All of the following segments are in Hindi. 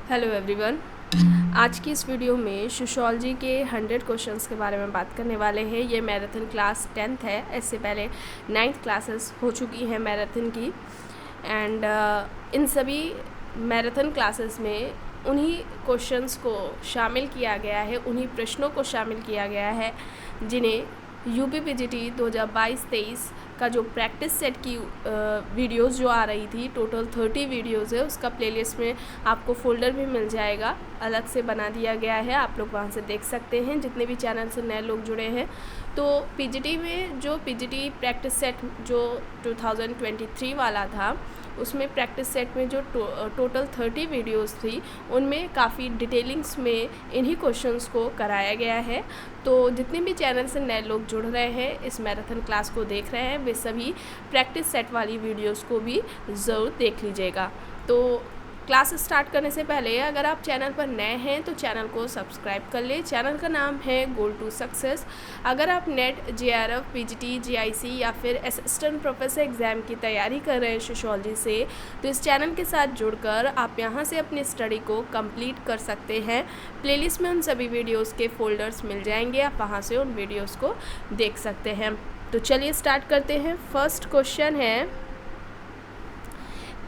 Hello everyone. आज की इस वीडियो में सोशियोलॉजी के 100 क्वेश्चंस के बारे में बात करने वाले हैं। ये मैराथन क्लास 10th है। इससे पहले 9th क्लासेस हो चुकी हैं मैराथन की एंड इन सभी मैराथन क्लासेस में उन्हीं क्वेश्चंस को शामिल किया गया है, उन्हीं प्रश्नों को शामिल किया गया है जिन्हें यूपी पीजीटी 2022-23 का जो प्रैक्टिस सेट की वीडियोस जो आ रही थी, टोटल 30 वीडियोस है। उसका प्लेलिस्ट में आपको फ़ोल्डर भी मिल जाएगा, अलग से बना दिया गया है, आप लोग वहाँ से देख सकते हैं। जितने भी चैनल से नए लोग जुड़े हैं तो पीजीटी में जो पीजीटी प्रैक्टिस सेट जो 2023 वाला था, उसमें प्रैक्टिस सेट में जो टोटल 30 वीडियोस थी, उनमें काफ़ी डिटेलिंग्स में इन्हीं क्वेश्चंस को कराया गया है। तो जितने भी चैनल से नए लोग जुड़ रहे हैं, इस मैराथन क्लास को देख रहे हैं, वे सभी प्रैक्टिस सेट वाली वीडियोस को भी ज़रूर देख लीजिएगा। तो क्लास स्टार्ट करने से पहले अगर आप चैनल पर नए हैं तो चैनल को सब्सक्राइब कर लें। चैनल का नाम है गोल टू सक्सेस। अगर आप नेट, जेआरएफ, पीजीटी, जीआईसी या फिर असिस्टेंट प्रोफेसर एग्ज़ाम की तैयारी कर रहे हैं सोशियोलॉजी से, तो इस चैनल के साथ जुड़कर आप यहां से अपनी स्टडी को कंप्लीट कर सकते हैं। प्लेलिस्ट में उन सभी वीडियोस के फोल्डर्स मिल जाएंगे, आप वहां से उन वीडियोस को देख सकते हैं। तो चलिए स्टार्ट करते हैं। फर्स्ट क्वेश्चन है,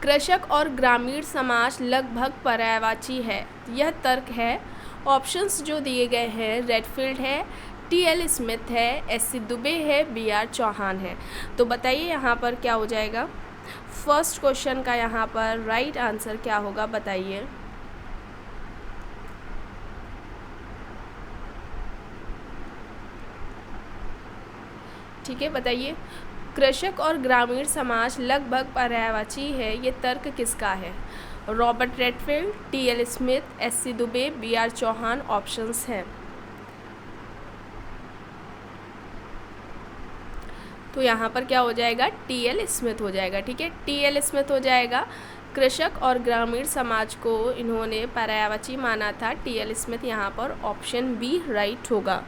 कृषक और ग्रामीण समाज लगभग पर्यायवाची है, यह तर्क है। ऑप्शंस जो दिए गए हैं, रेडफील्ड है, टी.एल. स्मिथ है, एस.सी. दुबे है, बी.आर. चौहान है। तो बताइए यहाँ पर क्या हो जाएगा। फर्स्ट क्वेश्चन का यहाँ पर राइट आंसर क्या होगा, बताइए। ठीक है, बताइए। कृषक और ग्रामीण समाज लगभग पर्यायवाची है, ये तर्क किसका है। Robert Redfield, TL. Smith, SC. Dubey, BR. Chauhan options हैं। तो यहाँ पर क्या हो जाएगा, टी.एल. स्मिथ हो जाएगा। ठीक है, टी.एल. स्मिथ हो जाएगा। कृषक और ग्रामीण समाज को इन्होंने पर्यायवाची माना था, टी.एल. स्मिथ। यहाँ पर ऑप्शन बी राइट होगा।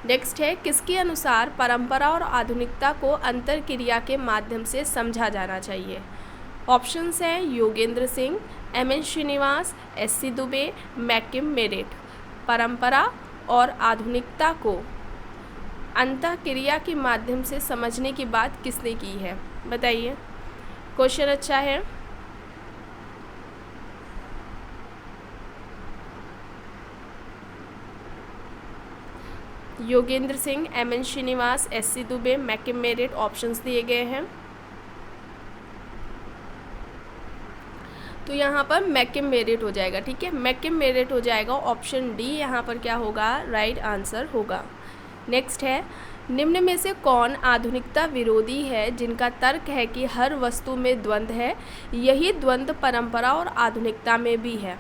नेक्स्ट है, किसके अनुसार परंपरा और आधुनिकता को अंतर क्रिया के माध्यम से समझा जाना चाहिए। ऑप्शंस हैं Yogendra Singh, M.N.. Srinivas, SC. Dubey, मैकिम merit. परंपरा और आधुनिकता को अंतर क्रिया के माध्यम से समझने की बात किसने की है, बताइए। क्वेश्चन अच्छा है। Yogendra Singh, M.N.. Srinivas, SC. Dubey, मैकिम merit options दिए गए हैं। तो यहाँ पर मैकिम मेरिट हो जाएगा। ठीक है, मैकिम मेरिट हो जाएगा। ऑप्शन डी यहाँ पर क्या होगा, राइट आंसर होगा। नेक्स्ट है, निम्न में से कौन आधुनिकता विरोधी है जिनका तर्क है कि हर वस्तु में द्वंद्व है, यही द्वंद्व परंपरा और आधुनिकता में भी है।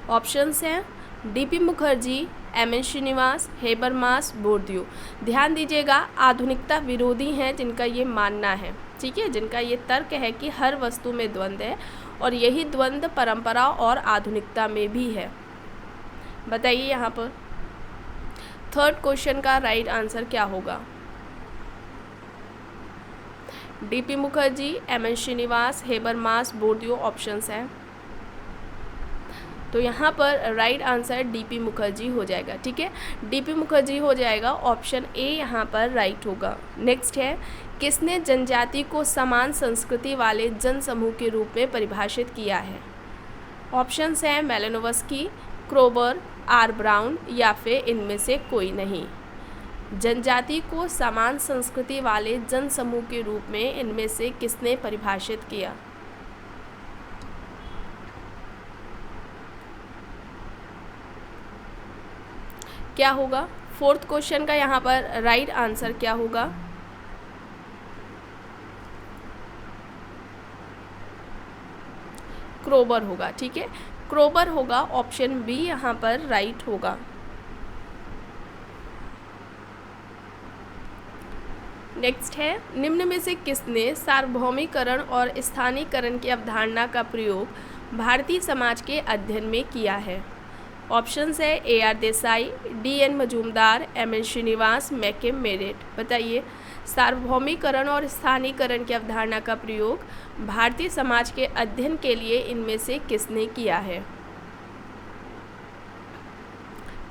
ऑप्शंस हैं DP. Mukherjee, MN. Srinivas, Habermas, Bourdieu. ध्यान दीजिएगा, आधुनिकता विरोधी हैं जिनका ये मानना है, ठीक है, जिनका ये तर्क है कि हर वस्तु में द्वंद्व है और यही द्वंद्व परंपरा और आधुनिकता में भी है। बताइए यहाँ पर थर्ड क्वेश्चन का राइट आंसर क्या होगा। DP. Mukherjee, MN. Srinivas, Habermas, Bourdieu options हैं। तो यहाँ पर राइट आंसर डी.पी. मुखर्जी हो जाएगा। ठीक है, डी.पी. मुखर्जी हो जाएगा। ऑप्शन ए यहाँ पर राइट होगा। नेक्स्ट है, किसने जनजाति को समान संस्कृति वाले जनसमूह के रूप में परिभाषित किया है। ऑप्शंस हैं मेलानोव्स्की, क्रोबर, आर. ब्राउन या फिर इनमें से कोई नहीं। जनजाति को समान संस्कृति वाले जनसमूह के रूप में इनमें से किसने परिभाषित किया। क्या होगा, फोर्थ क्वेश्चन का यहाँ पर राइट आंसर क्या होगा। क्रोबर होगा। ठीक है, क्रोबर होगा। ऑप्शन बी यहाँ पर राइट होगा। नेक्स्ट है, निम्न में से किसने सार्वभौमिकरण और स्थानीयकरण की अवधारणा का प्रयोग भारतीय समाज के अध्ययन में किया है। ऑप्शंस है AR. Desai, DN. Majumdar, MN. Srinivas, McKim Marriott. बताइए, सार्वभौमिकरण और स्थानीयकरण की अवधारणा का प्रयोग भारतीय समाज के अध्ययन के लिए इनमें से किसने किया है।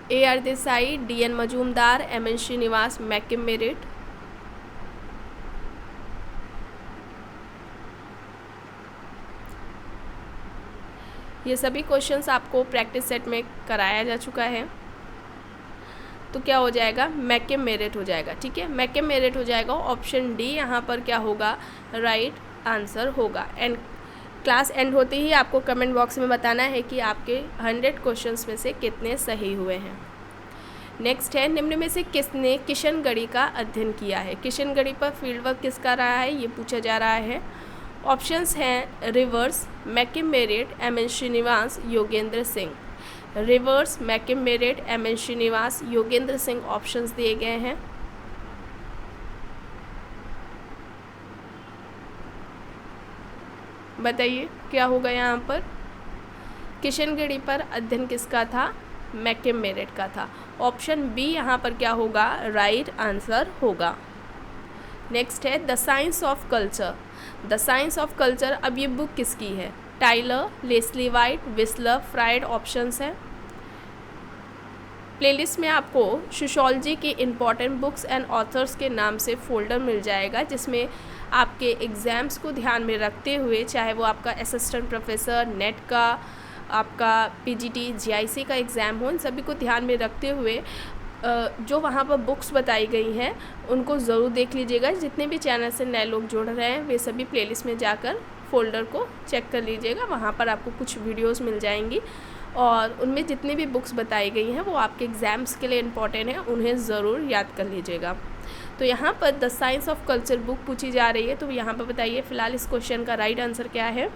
AR Desai, DN Majumdar, MN Srinivas, McKim Marriott. ये सभी क्वेश्चंस आपको प्रैक्टिस सेट में कराया जा चुका है। तो क्या हो जाएगा, मैकिम मेरिट हो जाएगा। ठीक है, मैकिम मेरिट हो जाएगा। ऑप्शन डी यहाँ पर क्या होगा, राइट आंसर होगा। एंड क्लास एंड होते ही आपको कमेंट बॉक्स में बताना है कि आपके 100 क्वेश्चंस में से कितने सही हुए हैं। नेक्स्ट है, निम्न में से किसने किशनगढ़ी का अध्ययन किया है। किशनगढ़ी पर फील्ड वर्क किसका रहा है, ये पूछा जा रहा है। ऑप्शंस हैं Rivers, McKim Marriott, MN Srinivas, Yogendra Singh. Rivers, McKim Marriott, MN Srinivas, Yogendra Singh options दिए गए हैं। बताइए क्या होगा यहाँ पर। किशनगढ़ी पर अध्ययन किसका था, मैकिम मेरिट का था। ऑप्शन बी यहाँ पर क्या होगा, राइट आंसर होगा। नेक्स्ट है the science of culture. The science of culture, अब ये बुक किसकी है, Tylor, Leslie White, Wissler, Fried options हैं। प्लेलिस्ट में आपको सोशियोलॉजी की इम्पॉर्टेंट बुक्स एंड ऑथर्स के नाम से फ़ोल्डर मिल जाएगा, जिसमें आपके एग्ज़ाम्स को ध्यान में रखते हुए, चाहे वो आपका असिस्टेंट प्रोफेसर, नेट का, आपका PGT GIC का एग्ज़ाम हो, इन सभी को ध्यान में रखते हुए जो वहाँ पर बुक्स बताई गई हैं उनको ज़रूर देख लीजिएगा। जितने भी चैनल से नए लोग जुड़ रहे हैं वे सभी प्लेलिस्ट में जाकर फ़ोल्डर को चेक कर लीजिएगा। वहाँ पर आपको कुछ वीडियोस मिल जाएंगी और उनमें जितनी भी बुक्स बताई गई हैं वो आपके एग्ज़ाम्स के लिए इम्पॉर्टेंट है, उन्हें ज़रूर याद कर लीजिएगा। तो यहाँ पर the science of culture book पूछी जा रही है, तो यहाँ पर बताइए फ़िलहाल इस क्वेश्चन का राइट आंसर क्या है।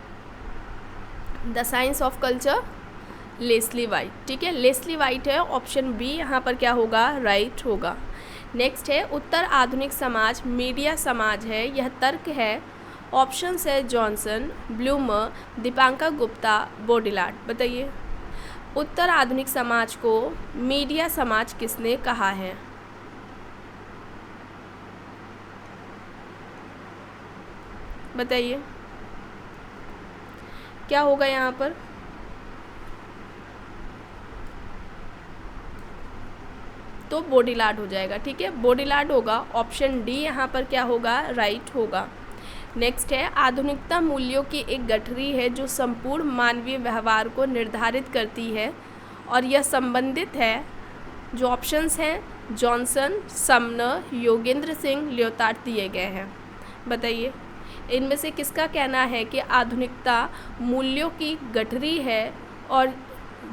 The science of culture, Leslie White. ठीक है, लेस्ली वाइट है। ऑप्शन बी यहाँ पर क्या होगा, राइट होगा। नेक्स्ट है उत्तर आधुनिक समाज मीडिया समाज है, यह तर्क है। ऑप्शंस है जॉनसन, ब्लूमर, दीपांकर गुप्ता, बोडिलार्ड। बताइए उत्तर आधुनिक समाज को मीडिया समाज किसने कहा है। बताइए क्या होगा यहाँ पर। तो बोडिलार्ड हो जाएगा। ठीक है, बोडिलार्ड होगा। ऑप्शन डी यहाँ पर क्या होगा, राइट होगा। नेक्स्ट है आधुनिकता मूल्यों की एक गठरी है जो संपूर्ण मानवीय व्यवहार को निर्धारित करती है और यह संबंधित है। जो ऑप्शंस हैं Johnson, Sumner, Yogendra Singh, Leotard दिए गए हैं। बताइए इनमें से किसका कहना है कि आधुनिकता मूल्यों की गठरी है और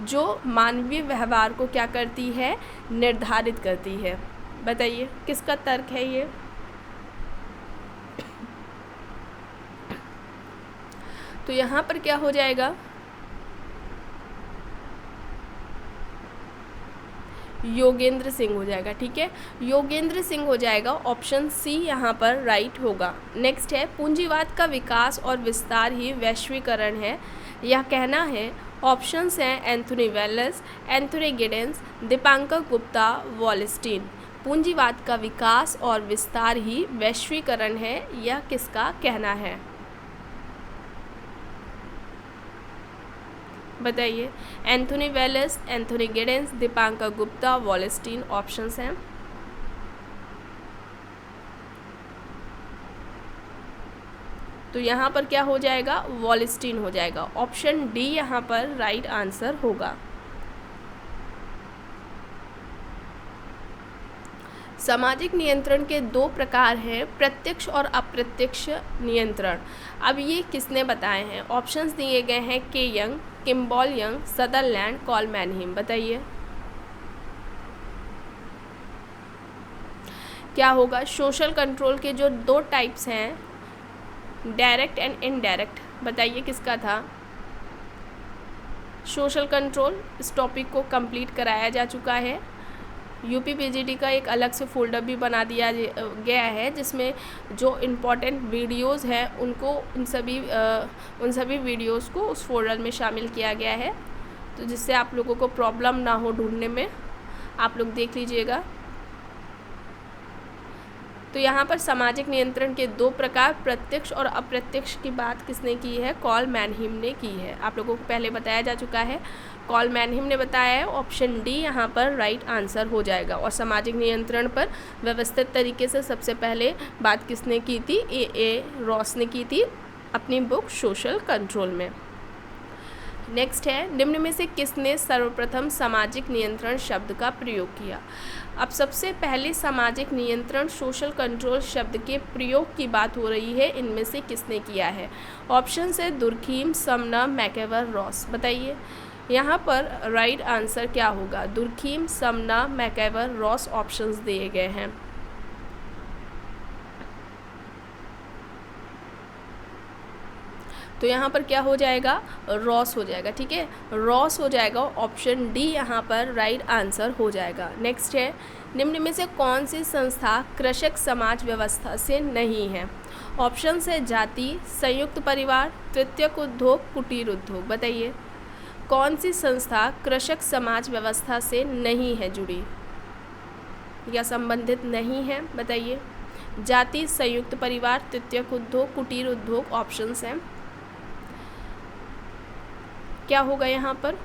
जो मानवीय व्यवहार को क्या करती है, निर्धारित करती है। बताइए किसका तर्क है ये। तो यहाँ पर क्या हो जाएगा, योगेंद्र सिंह हो जाएगा। ठीक है, योगेंद्र सिंह हो जाएगा। ऑप्शन सी यहाँ पर राइट होगा। नेक्स्ट है पूंजीवाद का विकास और विस्तार ही वैश्वीकरण है, यह कहना है। ऑप्शंस हैं Anthony Wallace, Anthony Giddens, Dipankar Gupta, Wallerstein. पूंजीवाद का विकास और विस्तार ही वैश्वीकरण है, यह किसका कहना है। बताइए Anthony Wallace, Anthony Giddens, Dipankar Gupta, Wallerstein options हैं। तो यहाँ पर क्या हो जाएगा, वॉलस्टीन हो जाएगा। ऑप्शन डी यहाँ पर राइट आंसर होगा। सामाजिक नियंत्रण के दो प्रकार हैं, प्रत्यक्ष और अप्रत्यक्ष नियंत्रण। अब ये किसने बताए हैं। ऑप्शंस दिए गए हैं के यंग, किम्बॉल यंग, सदरलैंड, कॉलमैनहिम। बताइए क्या होगा। सोशल कंट्रोल के जो दो टाइप्स हैं, डायरेक्ट एंड इनडायरेक्ट, बताइए किसका था। सोशल कंट्रोल, इस टॉपिक को कंप्लीट कराया जा चुका है। यूपी पीजीटी का एक अलग से फोल्डर भी बना दिया गया है जिसमें जो इम्पोर्टेंट वीडियोस हैं उनको उन सभी वीडियोस को उस फोल्डर में शामिल किया गया है, तो जिससे आप लोगों को प्रॉब्लम ना हो ढूंढने में। आप लोग देख लीजिएगा। तो यहाँ पर सामाजिक नियंत्रण के दो प्रकार, प्रत्यक्ष और अप्रत्यक्ष की बात किसने की है? कॉल मैनहीम ने की है। आप लोगों को पहले बताया जा चुका है, कॉल मैनहीम ने बताया है। ऑप्शन डी यहाँ पर राइट आंसर हो जाएगा। और सामाजिक नियंत्रण पर व्यवस्थित तरीके से सबसे पहले बात किसने की थी? ए रॉस ने की थी अपनी बुक सोशल कंट्रोल में। नेक्स्ट है, निम्न में से किसने सर्वप्रथम सामाजिक नियंत्रण शब्द का प्रयोग किया? अब सबसे पहले सामाजिक नियंत्रण सोशल कंट्रोल शब्द के प्रयोग की बात हो रही है, इनमें से किसने किया है? ऑप्शन है दुर्खीम, समनर, मैकेवर, रॉस। बताइए यहाँ पर राइट आंसर क्या होगा? दुर्खीम, समनर, मैकेवर, रॉस ऑप्शंस दिए गए हैं। तो यहाँ पर क्या हो जाएगा? रॉस हो जाएगा। ठीक है, रॉस हो जाएगा। ऑप्शन डी यहाँ पर राइट आंसर हो जाएगा। नेक्स्ट है, निम्न में से कौन सी संस्था कृषक समाज व्यवस्था से नहीं है? ऑप्शन है जाति, संयुक्त परिवार, तृतीयक उद्योग, कुटीर उद्योग। बताइए कौन सी संस्था कृषक समाज व्यवस्था से नहीं है जुड़ी या संबंधित नहीं है? बताइए जाति, संयुक्त परिवार, तृतीयक उद्योग, कुटीर उद्योग ऑप्शंस हैं। क्या होगा यहाँ पर?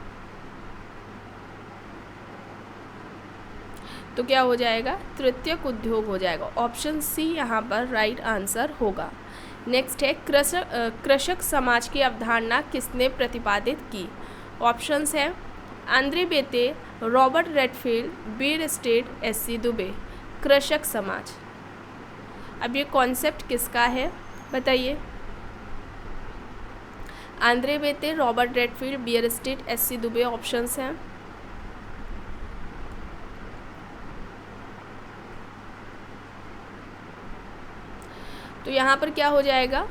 तो क्या हो जाएगा? तृतीयक उद्योग हो जाएगा। ऑप्शन सी यहाँ पर राइट आंसर होगा। नेक्स्ट है, कृषक समाज की अवधारणा किसने प्रतिपादित की? ऑप्शंस है Andre Beteille, Robert Redfield, Bierstedt, SC. Dube. कृषक समाज, अब ये कॉन्सेप्ट किसका है? बताइए Andre Beteille, Robert Redfield, Bierstedt, SC. Dube options हैं। तो यहाँ पर क्या हो जाएगा?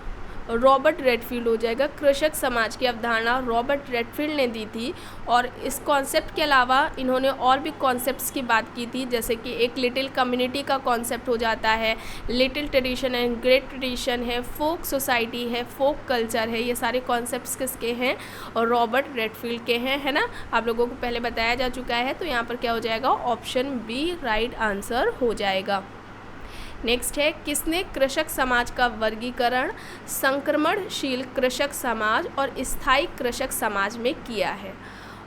रॉबर्ट रेडफील्ड हो जाएगा। कृषक समाज की अवधारणा रॉबर्ट रेडफील्ड ने दी थी। और इस कॉन्सेप्ट के अलावा इन्होंने और भी कॉन्सेप्ट्स की बात की थी, जैसे कि एक लिटिल कम्युनिटी का कॉन्सेप्ट हो जाता है, लिटिल ट्रेडिशन है, ग्रेट ट्रेडिशन है, फोक सोसाइटी है, फोक कल्चर है। ये सारे कॉन्सेप्ट्स किसके हैं? और रॉबर्ट रेडफील्ड के हैं, है ना। आप लोगों को पहले बताया जा चुका है। तो यहाँ पर क्या हो जाएगा? ऑप्शन बी राइट आंसर हो जाएगा। नेक्स्ट है, किसने कृषक समाज का वर्गीकरण संक्रमणशील कृषक समाज और स्थायी कृषक समाज में किया है?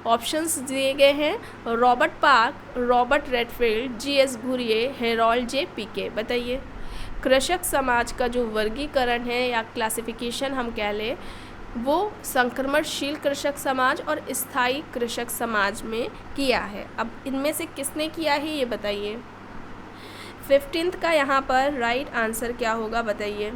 ऑप्शंस दिए गए हैं Robert Park, Robert Redfield, GS. Ghurye, Harold J. Peake. बताइए कृषक समाज का जो वर्गीकरण है या क्लासिफिकेशन हम कह लें, वो संक्रमणशील कृषक समाज और स्थायी कृषक समाज में किया है। अब इनमें से किसने किया है ये बताइए। 15th का यहाँ पर राइट आंसर क्या होगा? बताइए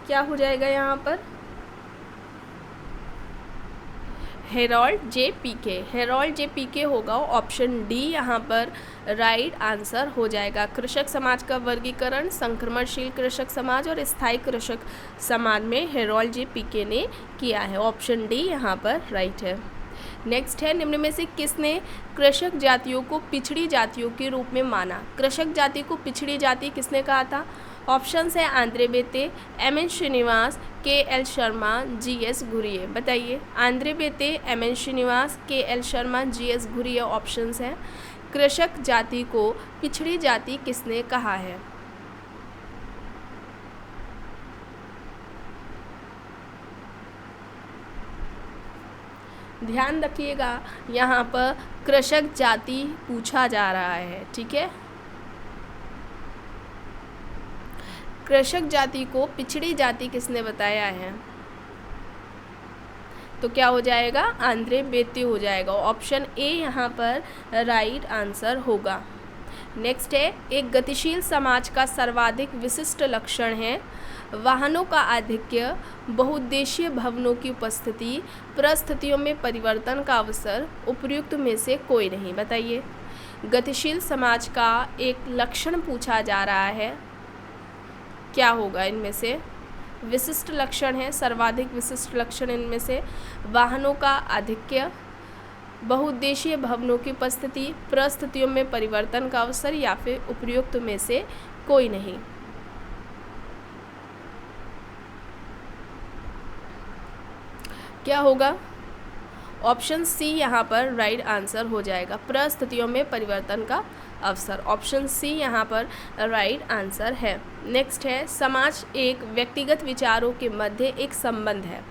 क्या हो जाएगा यहाँ पर? Harold J. पीके। Harold J. पीके होगा। ऑप्शन डी यहाँ पर राइट आंसर हो जाएगा। कृषक समाज का वर्गीकरण संक्रमणशील कृषक समाज और स्थायी कृषक समाज में हेरोल्ड जे. पीके ने किया है। ऑप्शन डी यहाँ पर राइट है। नेक्स्ट है, निम्न में से किसने कृषक जातियों को पिछड़ी जातियों के रूप में माना? कृषक जाति को पिछड़ी जाति किसने कहा था? ऑप्शंस है Andre Beteille, MN. Srinivas, KL. Sharma, GS. Ghurye. बताइए Andre Beteille, MN. Srinivas, KL. Sharma, GS. Ghurye options हैं। कृषक जाति को पिछड़ी जाति किसने कहा है? ध्यान रखिएगा, यहाँ पर कृषक जाति पूछा जा रहा है। ठीक है, कृषक जाति को पिछड़ी जाति किसने बताया है? तो क्या हो जाएगा? आंद्रे बेते हो जाएगा। ऑप्शन ए यहाँ पर राइट आंसर होगा। नेक्स्ट है, एक गतिशील समाज का सर्वाधिक विशिष्ट लक्षण है वाहनों का आधिक्य, बहुउद्देशीय भवनों की उपस्थिति, परिस्थितियों में परिवर्तन का अवसर, उपर्युक्त में से कोई नहीं। बताइए गतिशील समाज का एक लक्षण पूछा जा रहा है, क्या होगा इनमें से? विशिष्ट लक्षण है, सर्वाधिक विशिष्ट लक्षण इनमें से वाहनों का आधिक्य, बहुउद्देशीय भवनों की उपस्थिति, परिस्थितियों में परिवर्तन का अवसर या फिर उपर्युक्त में से कोई नहीं। क्या होगा? ऑप्शन सी यहाँ पर राइट आंसर हो जाएगा, परिस्थितियों में परिवर्तन का अवसर। ऑप्शन सी यहाँ पर राइट आंसर है। नेक्स्ट है, समाज एक व्यक्तिगत विचारों के मध्य एक संबंध है।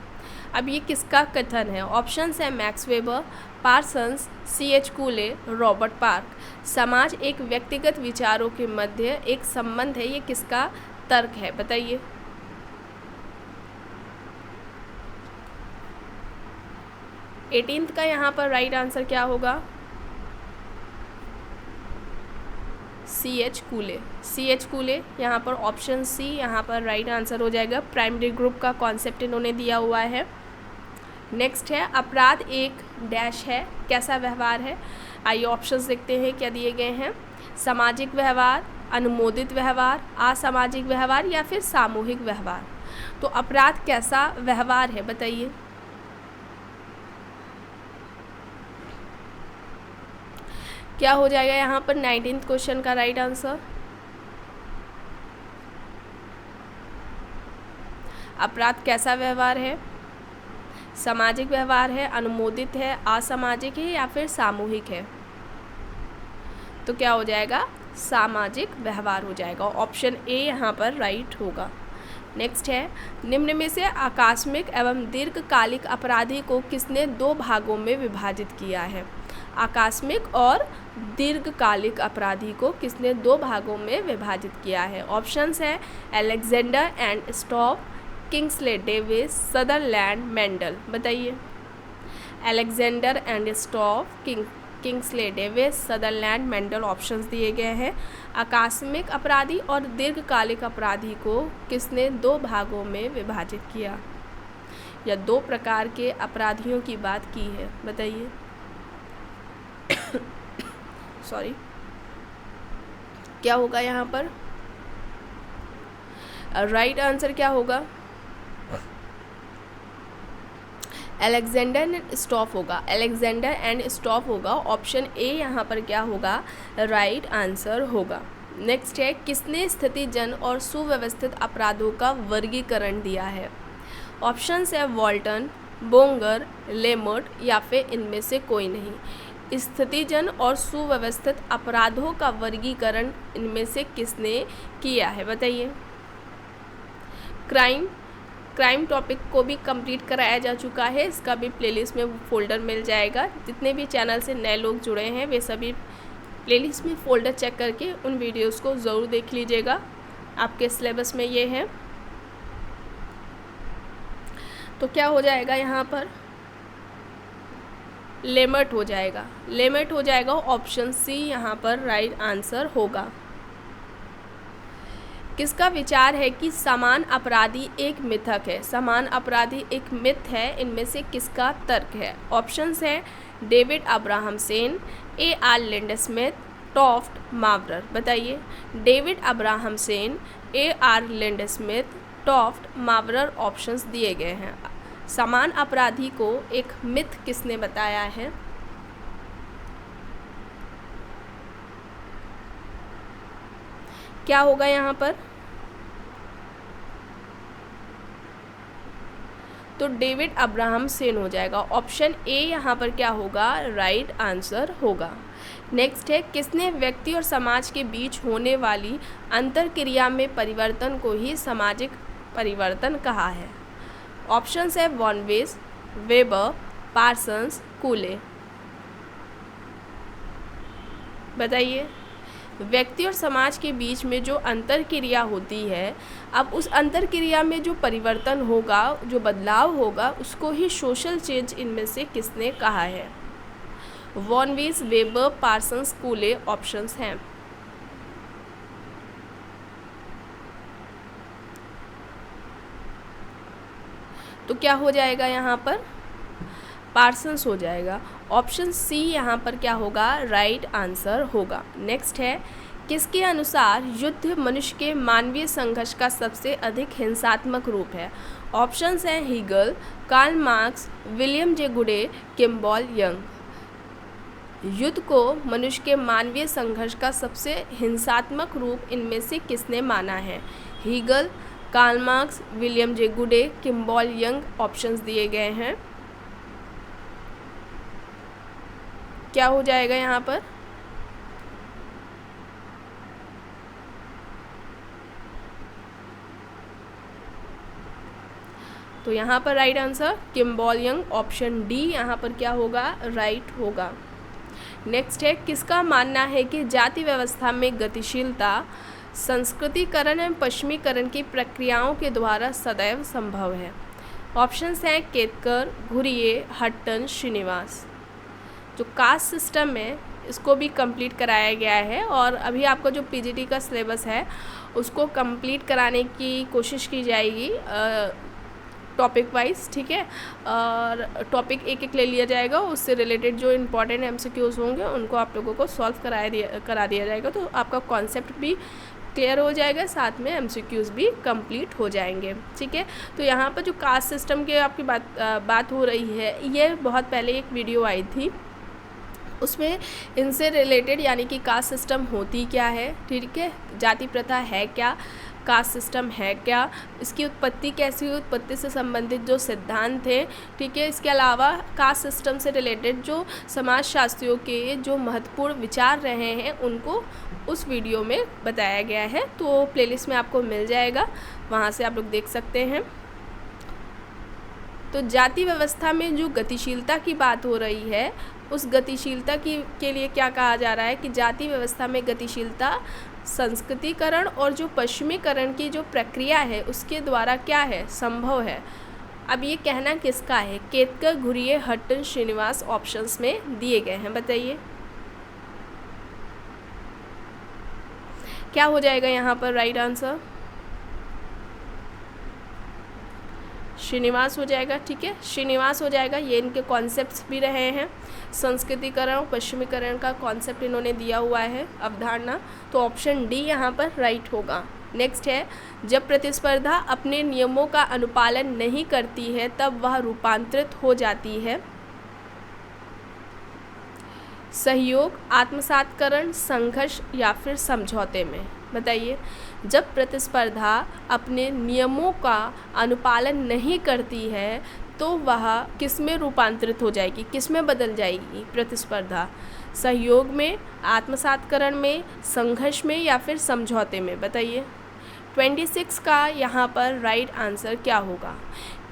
अब ये किसका कथन है? ऑप्शंस है max weber, Parsons, C.H. कूले, Robert park. समाज एक व्यक्तिगत विचारों के मध्य एक संबंध है, ये किसका तर्क है? बताइए। एटीन्थ का यहाँ पर राइट आंसर क्या होगा? C.H. कूले। C.H. कूले यहाँ पर ऑप्शन सी यहाँ पर राइट आंसर हो जाएगा। प्राइमरी ग्रुप का कॉन्सेप्ट इन्होंने दिया हुआ है। नेक्स्ट है, अपराध एक डैश है, कैसा व्यवहार है? आइए ऑप्शंस देखते हैं क्या दिए गए हैं। सामाजिक व्यवहार, अनुमोदित व्यवहार, असामाजिक व्यवहार या फिर सामूहिक व्यवहार। तो अपराध कैसा व्यवहार है, बताइए। क्या हो जाएगा यहाँ पर 19th क्वेश्चन का राइट आंसर? अपराध कैसा व्यवहार है? सामाजिक व्यवहार है, अनुमोदित है, असामाजिक है या फिर सामूहिक है? तो क्या हो जाएगा? सामाजिक व्यवहार हो जाएगा। ऑप्शन ए यहाँ पर राइट होगा। नेक्स्ट है, निम्न में से आकस्मिक एवं दीर्घकालिक अपराधी को किसने दो भागों में विभाजित किया है? आकस्मिक और दीर्घकालिक अपराधी को किसने दो भागों में विभाजित किया है? ऑप्शंस है Alexander and Stopp, Kingsley Davis, Sutherland, Mendel. बताइए। Alexander and Stopp, Kingsley Davis, Sutherland, Mendel options दिए गए हैं। आकस्मिक अपराधी और दीर्घकालिक अपराधी को किसने दो भागों में विभाजित किया, या दो प्रकार के अपराधियों की बात की है? बताइए। सॉरी, क्या होगा यहाँ पर? राइट आंसर क्या होगा? अलेक्जेंडर एंड स्टॉप होगा। अलेक्जेंडर एंड स्टॉप होगा। ऑप्शन ए यहाँ पर क्या होगा? राइट आंसर होगा। नेक्स्ट है, किसने स्थितिजन्य और सुव्यवस्थित अपराधों का वर्गीकरण दिया है? ऑप्शंस है वॉल्टन, बोंगर, लेमर्ट या फिर इनमें से कोई नहीं। स्थितिजन्य और सुव्यवस्थित अपराधों का वर्गीकरण इनमें से किसने किया है? बताइए। क्राइम टॉपिक को भी कंप्लीट कराया जा चुका है, इसका भी प्लेलिस्ट में फ़ोल्डर मिल जाएगा। जितने भी चैनल से नए लोग जुड़े हैं वे सभी प्लेलिस्ट में फ़ोल्डर चेक करके उन वीडियोस को ज़रूर देख लीजिएगा, आपके सिलेबस में ये है। तो क्या हो जाएगा यहाँ पर? लेमर्ट हो जाएगा। लेमर्ट हो जाएगा। ऑप्शन सी यहाँ पर राइट आंसर होगा। किसका विचार है कि समान अपराधी एक मिथक है? समान अपराधी एक मिथ है, इनमें से किसका तर्क है? ऑप्शंस है डेविड अब्राहमसेन, A.R. लिंडस्मिथ, टॉफ्ट, मावरर। बताइए। David अब्राहमसेन, A.R. लिंडस्मिथ, टॉफ्ट, मावरर ऑप्शंस दिए गए हैं। समान अपराधी को एक मिथ किसने बताया है? क्या होगा यहाँ पर? तो डेविड अब्राहमसेन हो जाएगा। ऑप्शन ए यहाँ पर क्या होगा? राइट आंसर होगा। नेक्स्ट है, किसने व्यक्ति और समाज के बीच होने वाली अंतरक्रिया में परिवर्तन को ही सामाजिक परिवर्तन कहा है? ऑप्शंस है वॉन वेस, वेबर, पार्सन्स, कूले। बताइए। व्यक्ति और समाज के बीच में जो अंतरक्रिया होती है, अब उस अंतरक्रिया में जो परिवर्तन होगा, जो बदलाव होगा, उसको ही सोशल चेंज इनमें से किसने कहा है? वॉन वेस, वेबर, पार्सन्स, कूले ऑप्शंस हैं। तो क्या हो जाएगा यहाँ पर? पार्सन्स हो जाएगा। ऑप्शन सी यहाँ पर क्या होगा? राइट आंसर होगा। नेक्स्ट है, किसके अनुसार युद्ध मनुष्य के मानवीय संघर्ष का सबसे अधिक हिंसात्मक रूप है? ऑप्शंस हैं Hegel, Karl Marx, William J Goode, Kimball young. युद्ध को मनुष्य के मानवीय संघर्ष का सबसे हिंसात्मक रूप इनमें से किसने माना है? Hegel, Karl Marx, William J Goode, Kimball young options दिए गए हैं। क्या हो जाएगा यहाँ पर? तो यहाँ पर right answer Kimball young, option D यहाँ पर क्या होगा? राइट होगा। नेक्स्ट है, किसका मानना है कि जाति व्यवस्था में गतिशीलता संस्कृतिकरण एवं पश्चिमीकरण की प्रक्रियाओं के द्वारा सदैव संभव है? ऑप्शंस हैं केतकर, घुरिये, हट्टन, श्रीनिवास। जो कास्ट सिस्टम है इसको भी कंप्लीट कराया गया है और अभी आपका जो पीजीटी का सिलेबस है उसको कंप्लीट कराने की कोशिश की जाएगी टॉपिक वाइज, ठीक है। और टॉपिक एक एक ले लिया जाएगा, उससे रिलेटेड जो इम्पॉर्टेंट एमसीक्यूज होंगे उनको आप लोगों को सॉल्व करा दिया जाएगा, तो आपका कॉन्सेप्ट भी क्लियर हो जाएगा, साथ में एमसीक्यूज भी कंप्लीट हो जाएंगे, ठीक है। तो यहाँ पर जो कास्ट सिस्टम के आपकी बात हो रही है, ये बहुत पहले एक वीडियो आई थी, उसमें इनसे रिलेटेड यानी कि कास्ट सिस्टम होती क्या है, ठीक है, जाति प्रथा है क्या, कास्ट सिस्टम है क्या, इसकी उत्पत्ति कैसी हुई, उत्पत्ति से संबंधित जो सिद्धांत थे, ठीक है। इसके अलावा कास्ट सिस्टम से रिलेटेड जो समाजशास्त्रियों के जो महत्वपूर्ण विचार रहे हैं उनको उस वीडियो में बताया गया है, तो प्लेलिस्ट में आपको मिल जाएगा, वहाँ से आप लोग देख सकते हैं। तो जाति व्यवस्था में जो गतिशीलता की बात हो रही है, उस गतिशीलता के लिए क्या कहा जा रहा है कि जाति व्यवस्था में गतिशीलता संस्कृतिकरण और जो पश्चिमीकरण की जो प्रक्रिया है उसके द्वारा क्या है? संभव है। अब ये कहना किसका है? केतकर, घुरिये, हट्टन, श्रीनिवास ऑप्शंस में दिए गए हैं, बताइए क्या हो जाएगा यहाँ पर राइट आंसर? श्रीनिवास हो जाएगा, ठीक है, श्रीनिवास हो जाएगा। ये इनके कॉन्सेप्ट्स भी रहे हैं, संस्कृतिकरण और पश्चिमीकरण का कॉन्सेप्ट इन्होंने दिया हुआ है, अवधारणा, तो ऑप्शन डी यहाँ पर राइट होगा। नेक्स्ट है, जब प्रतिस्पर्धा अपने नियमों का अनुपालन नहीं करती है तब वह रूपांतरित हो जाती है। सहयोग, आत्मसातकरण, संघर्ष या फिर समझौते में, बताइए। जब प्रतिस्पर्धा अपने नियमों का अनुपालन नहीं करती है तो वह किस में रूपांतरित हो जाएगी, किस में बदल जाएगी प्रतिस्पर्धा? सहयोग में, आत्मसातकरण में, संघर्ष में या फिर समझौते में, बताइए। 26 का यहाँ पर राइट आंसर क्या होगा?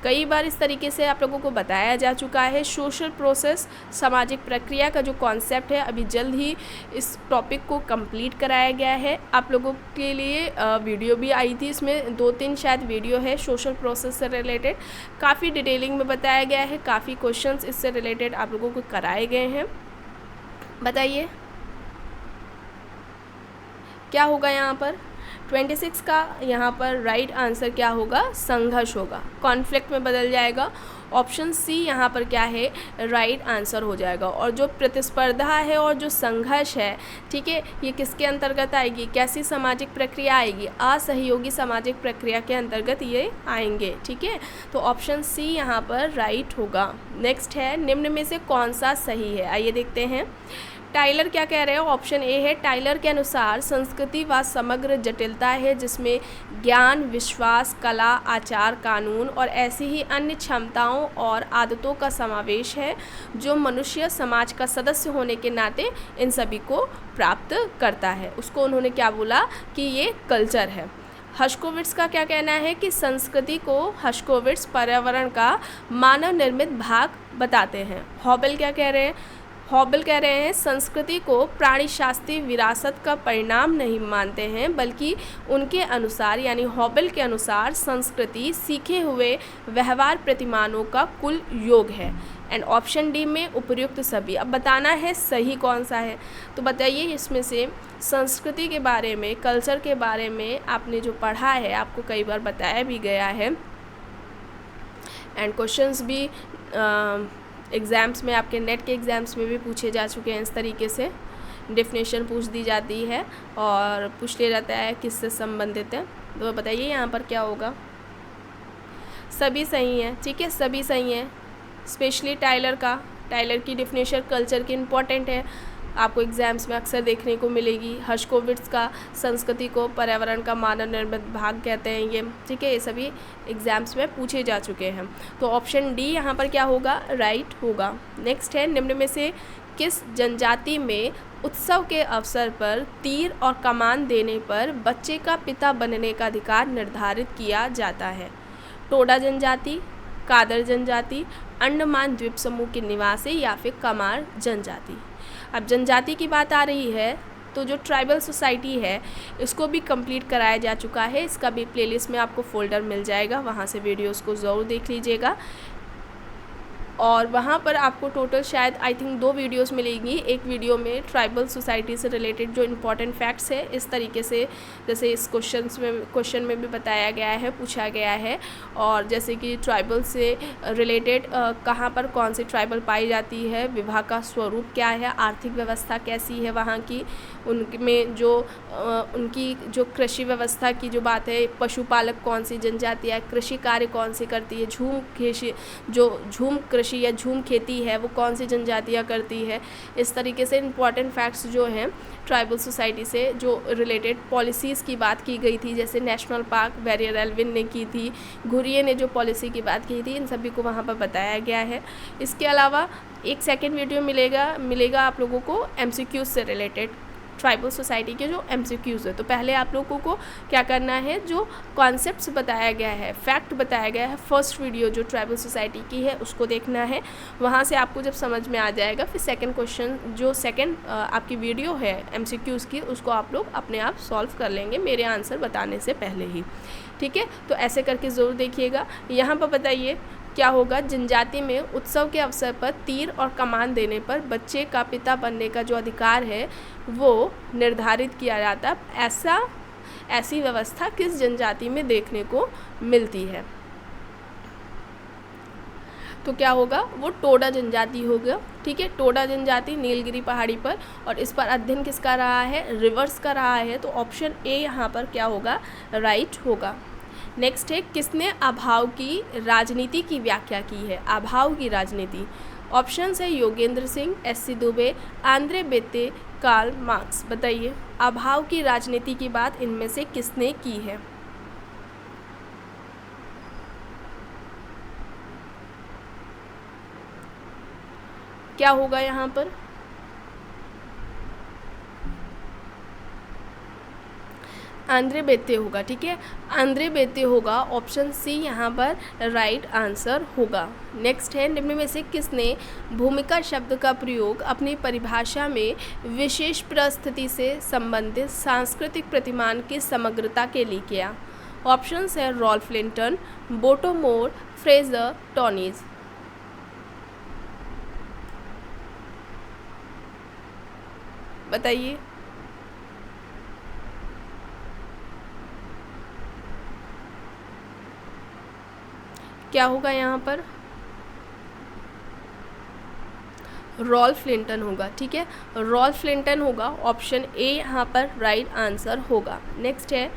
कई बार इस तरीके से आप लोगों को बताया जा चुका है। सोशल प्रोसेस, सामाजिक प्रक्रिया का जो कॉन्सेप्ट है, अभी जल्द ही इस टॉपिक को कंप्लीट कराया गया है। आप लोगों के लिए वीडियो भी आई थी, इसमें 2-3 शायद वीडियो है सोशल प्रोसेस से रिलेटेड, काफ़ी डिटेलिंग में बताया गया है, काफ़ी क्वेश्चंस इससे रिलेटेड आप लोगों को कराए गए हैं, बताइए क्या होगा यहाँ पर? 26 का यहाँ पर राइट आंसर क्या होगा? संघर्ष होगा, कॉन्फ्लिक्ट में बदल जाएगा। ऑप्शन सी यहाँ पर क्या है? राइट आंसर हो जाएगा। और जो प्रतिस्पर्धा है और जो संघर्ष है, ठीक है, ये किसके अंतर्गत आएगी? कैसी सामाजिक प्रक्रिया आएगी? असहयोगी सामाजिक प्रक्रिया के अंतर्गत ये आएंगे, ठीक है। तो ऑप्शन सी यहाँ पर राइट होगा। नेक्स्ट है, निम्न में से कौन सा सही है? आइए देखते हैं। टाइलर क्या कह रहे हैं? ऑप्शन ए है, टाइलर के अनुसार संस्कृति व समग्र जटिलता है जिसमें ज्ञान, विश्वास, कला, आचार, कानून और ऐसी ही अन्य क्षमताओं और आदतों का समावेश है जो मनुष्य समाज का सदस्य होने के नाते इन सभी को प्राप्त करता है। उसको उन्होंने क्या बोला कि ये कल्चर है। हर्शकोविट्स का क्या कहना है कि संस्कृति को हर्शकोविट्स पर्यावरण का मानव निर्मित भाग बताते हैं। हॉबल क्या कह रहे हैं? हॉबल कह रहे हैं संस्कृति को प्राणीशास्त्रीय विरासत का परिणाम नहीं मानते हैं, बल्कि उनके अनुसार यानी हॉबल के अनुसार संस्कृति सीखे हुए व्यवहार प्रतिमानों का कुल योग है। एंड ऑप्शन डी में उपर्युक्त सभी। अब बताना है सही कौन सा है, तो बताइए इसमें से संस्कृति के बारे में, कल्चर के बारे में आपने जो पढ़ा है, आपको कई बार बताया भी गया है एंड क्वेश्चंस भी एग्ज़ाम्स में, आपके नेट के एग्ज़ाम्स में भी पूछे जा चुके हैं। इस तरीके से डेफिनेशन पूछ दी जाती है और पूछ लिया जाता है किससे संबंधित है। तो बताइए यहाँ पर क्या होगा? सभी सही हैं, ठीक है, सभी सही हैं। स्पेशली टाइलर की डेफिनेशन कल्चर की इम्पॉर्टेंट है, आपको एग्ज़ाम्स में अक्सर देखने को मिलेगी। हर्शकोविट्स का संस्कृति को पर्यावरण का मानव निर्मित भाग कहते हैं ये, ठीक है, ये सभी एग्ज़ाम्स में पूछे जा चुके हैं। तो ऑप्शन डी यहाँ पर क्या होगा? राइट होगा। नेक्स्ट है, निम्न में से किस जनजाति में उत्सव के अवसर पर तीर और कमान देने पर बच्चे का पिता बनने का अधिकार निर्धारित किया जाता है? टोडा जनजाति, कादर जनजाति, अंडमान द्वीप समूह के निवासी या फिर कमार जनजाति। अब जनजाति की बात आ रही है तो जो ट्राइबल सोसाइटी है इसको भी कंप्लीट कराया जा चुका है। इसका भी प्लेलिस्ट में आपको फ़ोल्डर मिल जाएगा, वहाँ से वीडियोस को ज़रूर देख लीजिएगा। और वहाँ पर आपको टोटल शायद आई थिंक 2 वीडियोस मिलेंगी। एक वीडियो में ट्राइबल सोसाइटी से रिलेटेड जो इम्पोर्टेंट फैक्ट्स है इस तरीके से, जैसे इस क्वेश्चन में भी बताया गया है, पूछा गया है। और जैसे कि ट्राइबल से रिलेटेड कहाँ पर कौन सी ट्राइबल पाई जाती है, विवाह का स्वरूप क्या है, आर्थिक व्यवस्था कैसी है वहाँ की, उनमें जो उनकी जो कृषि व्यवस्था की जो बात है, पशुपालक कौन सी जनजाति है, कृषि कार्य कौन सी करती है, झूम कृषि या झूम खेती है वो कौन सी जनजातियाँ करती है। इस तरीके से इम्पॉर्टेंट फैक्ट्स जो हैं ट्राइबल सोसाइटी से जो रिलेटेड पॉलिसीज़ की बात की गई थी, जैसे नेशनल पार्क बैरियर एल्विन ने की थी, घुरिये ने जो पॉलिसी की बात की थी, इन सभी को वहाँ पर बताया गया है। इसके अलावा एक सेकेंड वीडियो मिलेगा आप लोगों को MCQs से रिलेटेड, ट्राइबल सोसाइटी के जो MCQs है। तो पहले आप लोगों को क्या करना है, जो कॉन्सेप्ट्स बताया गया है, फैक्ट बताया गया है, फर्स्ट वीडियो जो ट्राइबल सोसाइटी की है उसको देखना है। वहाँ से आपको जब समझ में आ जाएगा फिर सेकंड क्वेश्चन जो सेकंड आपकी वीडियो है MCQs की, उसको आप लोग अपने आप सॉल्व कर लेंगे मेरे आंसर बताने से पहले ही। ठीक है, तो ऐसे करके ज़रूर देखिएगा। यहाँ पर बताइए क्या होगा, जनजाति में उत्सव के अवसर पर तीर और कमान देने पर बच्चे का पिता बनने का जो अधिकार है वो निर्धारित किया जाता है। ऐसी व्यवस्था किस जनजाति में देखने को मिलती है? तो क्या होगा, वो टोडा जनजाति होगा। ठीक है, टोडा जनजाति नीलगिरी पहाड़ी पर, और इस पर अध्ययन किसका रहा है, रिवर्स का रहा है। तो ऑप्शन ए यहाँ पर क्या होगा, राइट होगा। नेक्स्ट है, किसने अभाव की राजनीति की व्याख्या की है? अभाव की राजनीति, ऑप्शंस है Yogendra Singh, SC Dube, Andre Beteille, Karl Marx. बताइए अभाव की राजनीति की बात इनमें से किसने की है? क्या होगा यहाँ पर, आंद्रे बेते होगा। ठीक है, आंद्रे बेते होगा, ऑप्शन सी यहाँ पर राइट आंसर होगा। नेक्स्ट है, निम्न में से किसने भूमिका शब्द का प्रयोग अपनी परिभाषा में विशेष परिस्थिति से संबंधित सांस्कृतिक प्रतिमान की समग्रता के लिए किया? ऑप्शंस है रॉल्फ लिंटन, बोटोमोर, फ्रेजर, टॉनीज। बताइए क्या होगा यहाँ पर, रॉल्फ लिंटन होगा। ठीक है, रॉल्फ लिंटन होगा, ऑप्शन ए यहाँ पर राइट आंसर होगा। नेक्स्ट है,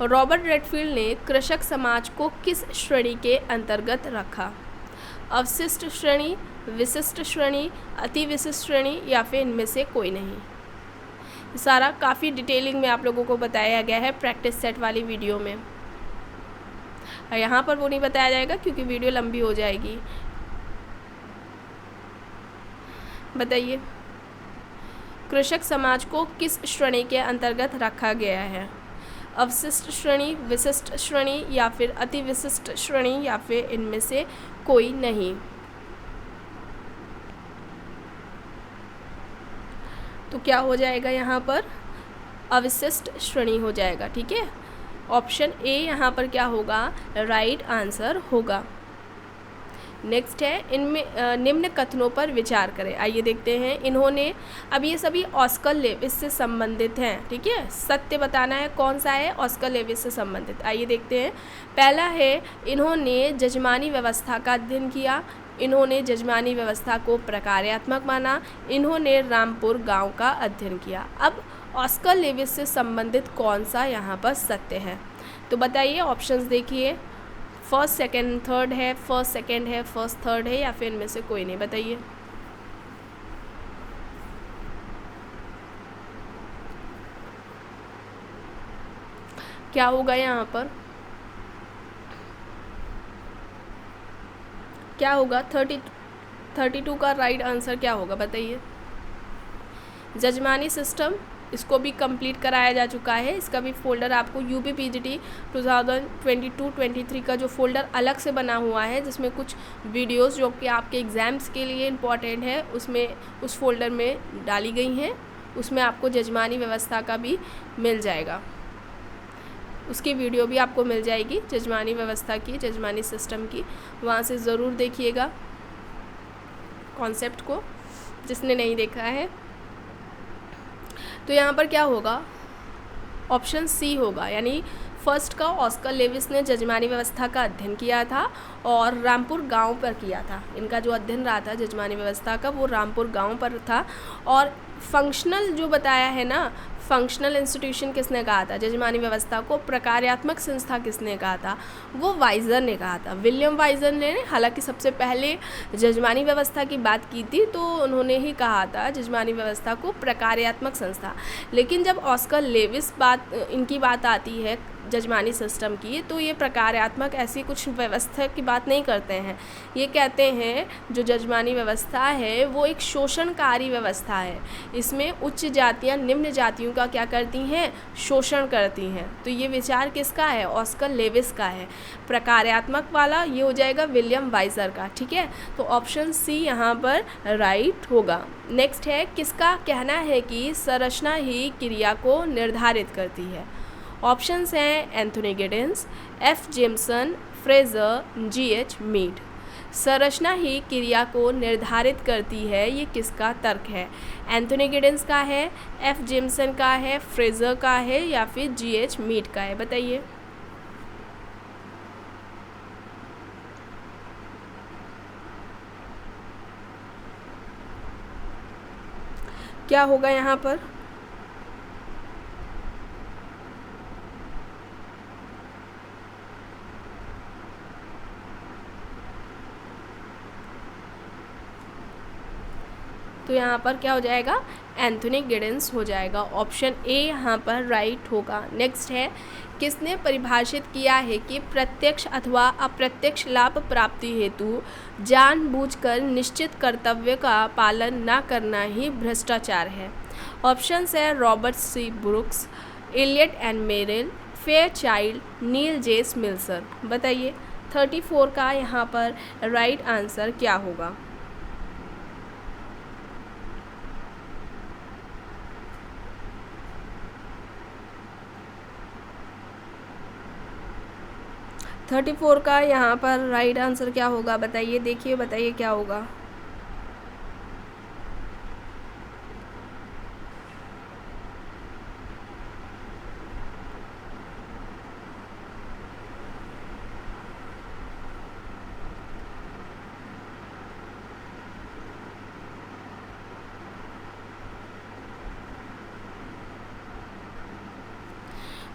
रॉबर्ट रेडफील्ड ने कृषक समाज को किस श्रेणी के अंतर्गत रखा? अवशिष्ट श्रेणी, विशिष्ट श्रेणी, अति विशिष्ट श्रेणी या फिर इनमें से कोई नहीं। सारा काफ़ी डिटेलिंग में आप लोगों को बताया गया है प्रैक्टिस सेट वाली वीडियो में। यहाँ पर वो नहीं बताया जाएगा क्योंकि वीडियो लंबी हो जाएगी। बताइए कृषक समाज को किस श्रेणी के अंतर्गत रखा गया है? अवशिष्ट श्रेणी, विशिष्ट श्रेणी या फिर अति विशिष्ट श्रेणी या फिर इनमें से कोई नहीं। तो क्या हो जाएगा यहाँ पर, अविशिष्ट श्रेणी हो जाएगा। ठीक है, ऑप्शन ए यहाँ पर क्या होगा, राइट आंसर होगा। नेक्स्ट है, इनमें निम्न कथनों पर विचार करें। आइए देखते हैं। इन्होंने, अब ये सभी ऑस्कर लेविस से संबंधित हैं। ठीक है, सत्य बताना है कौन सा है, ऑस्कर लेविस से संबंधित। आइए देखते हैं। पहला है, इन्होंने जजमानी व्यवस्था का अध्ययन किया। इन्होंने जजमानी व्यवस्था को प्रकार्यात्मक माना। इन्होंने रामपुर गांव का अध्ययन किया। अब ऑस्कर लेविस से संबंधित कौन सा यहाँ पर सत्य है? तो बताइए, ऑप्शंस देखिए, फर्स्ट सेकंड थर्ड है, फर्स्ट सेकंड है, फर्स्ट थर्ड है या फिर इनमें से कोई नहीं। बताइए क्या होगा यहाँ पर, क्या होगा? 32 का राइट आंसर क्या होगा? बताइए जजमानी सिस्टम, इसको भी कंप्लीट कराया जा चुका है। इसका भी फोल्डर आपको यूपी पीजीटी 2022-23 का जो फोल्डर अलग से बना हुआ है, जिसमें कुछ वीडियोस जो कि आपके एग्ज़ाम्स के लिए इम्पॉर्टेंट है, उसमें उस फोल्डर में डाली गई हैं। उसमें आपको जजमानी व्यवस्था का भी मिल जाएगा, उसकी वीडियो भी आपको मिल जाएगी जजमानी व्यवस्था की, जजमानी सिस्टम की। वहाँ से ज़रूर देखिएगा कॉन्सेप्ट को, जिसने नहीं देखा है। तो यहाँ पर क्या होगा, ऑप्शन सी होगा, यानी फर्स्ट का ऑस्कर लेविस ने जजमानी व्यवस्था का अध्ययन किया था और रामपुर गांव पर किया था। इनका जो अध्ययन रहा था जजमानी व्यवस्था का, वो रामपुर गांव पर था। और फंक्शनल जो बताया है ना, फंक्शनल इंस्टीट्यूशन किसने कहा था, जजमानी व्यवस्था को प्रकार्यात्मक संस्था किसने कहा था, वो वाइजर ने कहा था, विलियम वाइजर ने। हालांकि सबसे पहले जजमानी व्यवस्था की बात की थी तो उन्होंने ही कहा था जजमानी व्यवस्था को प्रकार्यात्मक संस्था। लेकिन जब ऑस्कर लेविस इनकी बात आती है जजमानी सिस्टम की, तो ये प्रकार्यात्मक ऐसी कुछ व्यवस्था की बात नहीं करते हैं। ये कहते हैं जो जजमानी व्यवस्था है वो एक शोषणकारी व्यवस्था है। इसमें उच्च जातियाँ निम्न जातियों का क्या करती हैं, शोषण करती हैं। तो ये विचार किसका है, ऑस्कर लेविस का है। प्रकार्यात्मक वाला ये हो जाएगा विलियम वाइजर का। ठीक है, तो ऑप्शन सी यहाँ पर राइट होगा। नेक्स्ट है, किसका कहना है कि संरचना ही क्रिया को निर्धारित करती है। ऑप्शंस हैं Anthony Giddens, F Jameson, Fraser, GH. Mead. संरचना ही क्रिया को निर्धारित करती है, ये किसका तर्क है, एंथोनी गिडेंस का है, एफ जेमसन का है, फ्रेजर का है या फिर जी.एच. मीड का है, बताइए। क्या होगा यहाँ पर, तो यहाँ पर क्या हो जाएगा, एंथोनी गिडेंस हो जाएगा। ऑप्शन ए यहाँ पर राइट होगा। नेक्स्ट है, किसने परिभाषित किया है कि प्रत्यक्ष अथवा अप्रत्यक्ष लाभ प्राप्ति हेतु जानबूझकर निश्चित कर्तव्य का पालन न करना ही भ्रष्टाचार है। ऑप्शंस है Robert C Brooks, Elliott and Merrill, Fairchild, Neil J Smelser. बताइए 34 का यहाँ पर राइट आंसर क्या होगा। थर्टी फोर का यहाँ पर राइट आंसर क्या होगा, बताइए, देखिए बताइए क्या होगा।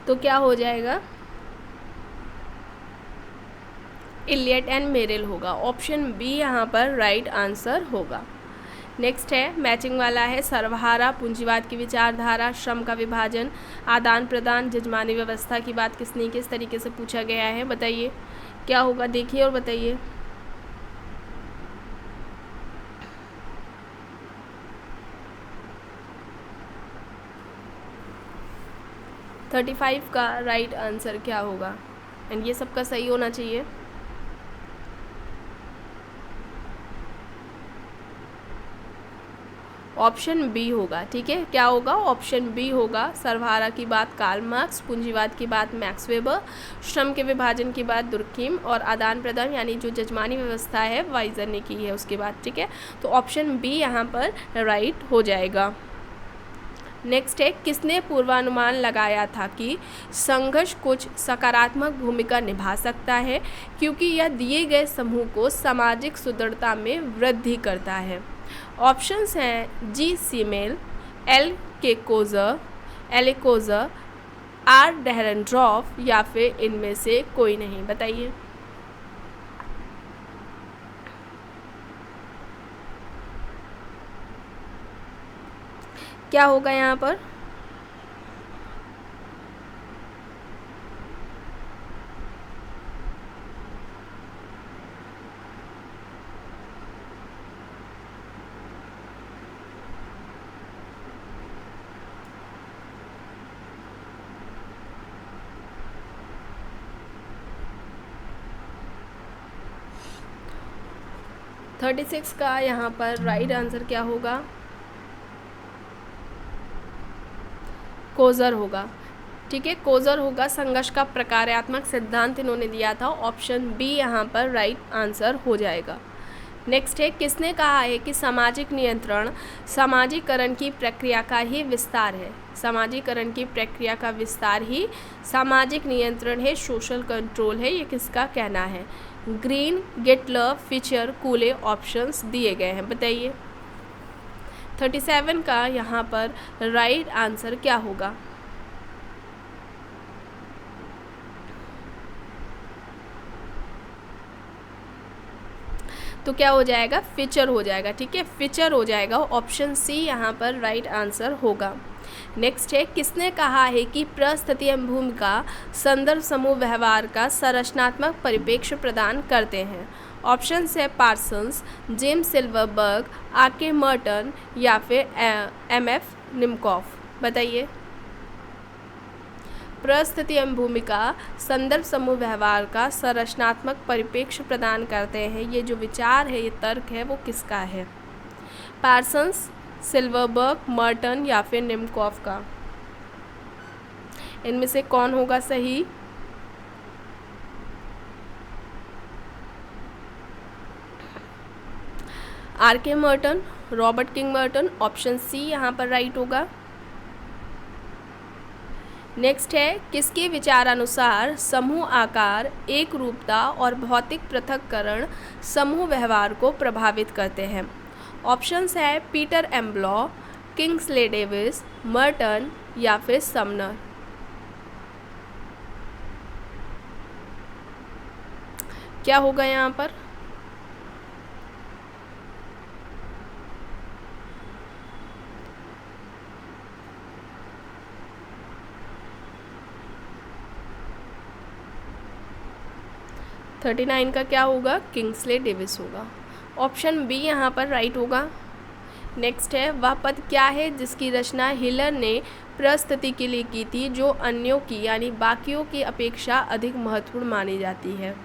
तो क्या हो जाएगा, इलियट एंड मेरिल होगा। ऑप्शन बी यहाँ पर राइट आंसर होगा। नेक्स्ट है, मैचिंग वाला है, सर्वहारा, पूंजीवाद की विचारधारा, श्रम का विभाजन, आदान प्रदान, जजमानी व्यवस्था की बात किसने किस तरीके से पूछा गया है, बताइए क्या होगा, देखिए और बताइए। थर्टी फाइव का राइट आंसर क्या होगा, एंड ये सबका सही होना चाहिए। ऑप्शन बी होगा। ठीक है, क्या होगा, ऑप्शन बी होगा। सर्वहारा की बात कार्ल मार्क्स, पूंजीवाद की बात मैक्स वेबर, श्रम के विभाजन की बात दुर्कीम, और आदान प्रदान यानी जो जजमानी व्यवस्था है वाइजर ने की है उसके बाद। ठीक है, तो ऑप्शन बी यहाँ पर राइट हो जाएगा। नेक्स्ट है, किसने पूर्वानुमान लगाया था कि संघर्ष कुछ सकारात्मक भूमिका निभा सकता है क्योंकि यह दिए गए समूह को सामाजिक सुदृढ़ता में वृद्धि करता है। ऑप्शंस हैं जी सीमेल, एल के कोजर, एलिकोजर, आर डेहरनड्रॉफ या फिर इनमें से कोई नहीं, बताइए। क्या होगा यहाँ पर, 36 का यहाँ पर राइट आंसर क्या होगा? कोज़र होगा। ठीक है, कोज़र होगा। संघर्ष का प्रकार्यात्मक सिद्धांत इन्होंने दिया था। ऑप्शन बी यहाँ पर राइट आंसर हो जाएगा। नेक्स्ट है, किसने कहा है कि सामाजिक नियंत्रण सामाजिकरण की प्रक्रिया का ही विस्तार है? सामाजिकरण की प्रक्रिया का विस्तार ही सामाजिक नियंत्रण है, सोशल कंट्रोल है। ये किसका कहना है? ग्रीन, गेटलर, फिशर, कूले ऑप्शंस दिए गए हैं, बताइए। 37 का यहाँ पर राइट आंसर क्या होगा? तो क्या हो जाएगा? फिचर हो जाएगा। ठीक है, फिचर हो जाएगा। ऑप्शन सी यहाँ पर राइट आंसर होगा। नेक्स्ट है, किसने कहा है कि परिस्थिति एवं भूमिका संदर्भ समूह व्यवहार का संरचनात्मक परिप्रेक्ष्य प्रदान करते हैं? ऑप्शन है पार्सन्स, जेम्स सिल्वरबर्ग, आके मर्टन या फिर एमएफ निमकॉफ, बताइए। परिस्थिति एवं भूमिका संदर्भ समूह व्यवहार का संरचनात्मक परिप्रेक्ष्य प्रदान करते हैं। ये जो विचार है, ये तर्क है, वो किसका है? पार्सन्स, सिल्वरबर्ग, मर्टन या फिर निमकॉफ का? इनमें से कौन होगा सही? RK Merton, Robert King Merton. Option C यहाँ पर राइट होगा। नेक्स्ट है, किसके विचारानुसार समूह आकार, एक रूपता और भौतिक पृथक्करण समूह व्यवहार को प्रभावित करते हैं? ऑप्शंस है पीटर एम्ब्लॉ, किंग्सले डेविस, मर्टन या फिर समनर। क्या होगा यहाँ पर? थर्टी 39 का क्या होगा? किंग्सले डेविस होगा। ऑप्शन बी यहाँ पर राइट होगा। नेक्स्ट है, वह पद क्या है जिसकी रचना हिलर ने परिस्थिति के लिए की थी, जो अन्यों की यानी बाकियों की अपेक्षा अधिक महत्वपूर्ण मानी जाती है?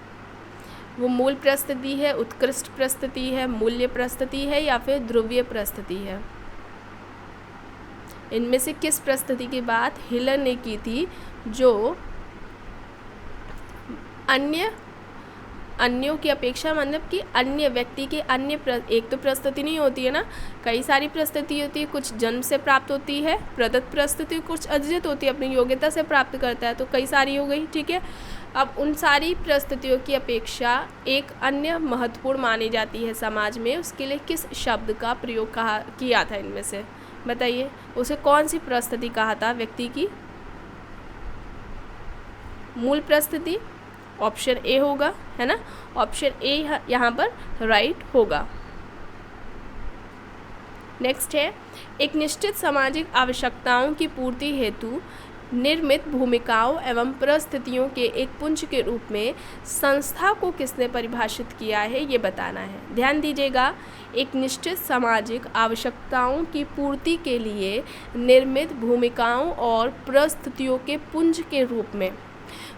वो मूल परिस्थिति है, उत्कृष्ट परिस्थिति है, मूल्य परिस्थिति है या फिर ध्रुवीय परिस्थिति है? इनमें से किस परिस्थिति की बात हिलर ने की थी, जो अन्यों की अपेक्षा, मतलब कि अन्य व्यक्ति की एक तो परिस्थिति नहीं होती है ना, कई सारी परिस्थिति होती है। कुछ जन्म से प्राप्त होती है प्रदत्त परिस्थिति, कुछ अर्जित होती है, अपनी योग्यता से प्राप्त करता है, तो कई सारी हो गई। ठीक है, अब उन सारी परिस्थितियों की अपेक्षा एक अन्य महत्वपूर्ण मानी जाती है समाज में, उसके लिए किस शब्द का प्रयोग किया था इनमें से? बताइए, उसे कौन सी परिस्थिति कहा था व्यक्ति की? मूल परिस्थिति। ऑप्शन ए होगा, है ना? ऑप्शन ए यहाँ पर राइट होगा। नेक्स्ट है, एक निश्चित सामाजिक आवश्यकताओं की पूर्ति हेतु निर्मित भूमिकाओं एवं परिस्थितियों के एक पुंज के रूप में संस्था को किसने परिभाषित किया है, ये बताना है। ध्यान दीजिएगा, एक निश्चित सामाजिक आवश्यकताओं की पूर्ति के लिए निर्मित भूमिकाओं और परिस्थितियों के पुंज के रूप में,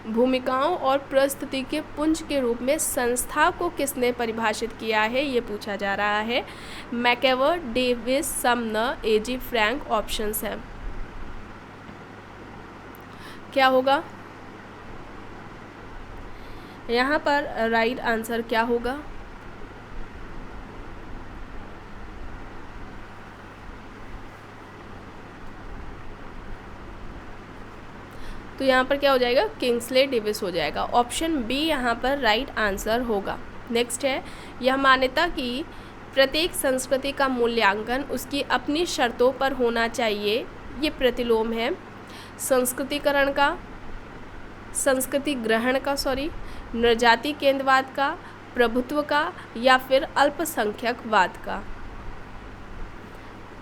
भूमिकाओं और परिस्थिति के पुंज के रूप में संस्था को किसने परिभाषित किया है, ये पूछा जा रहा है। मैकेवर, डेविस, समनर, एजी फ्रैंक ऑप्शंस है। क्या होगा यहाँ पर? राइट आंसर क्या होगा? तो यहाँ पर क्या हो जाएगा? किंग्सले डेविस हो जाएगा। ऑप्शन बी यहाँ पर राइट आंसर होगा। नेक्स्ट है, यह मान्यता कि प्रत्येक संस्कृति का मूल्यांकन उसकी अपनी शर्तों पर होना चाहिए, ये प्रतिलोम है संस्कृतिकरण का, संस्कृति ग्रहण का, नृजाति केंद्रवाद का, प्रभुत्व का या फिर अल्पसंख्यकवाद का?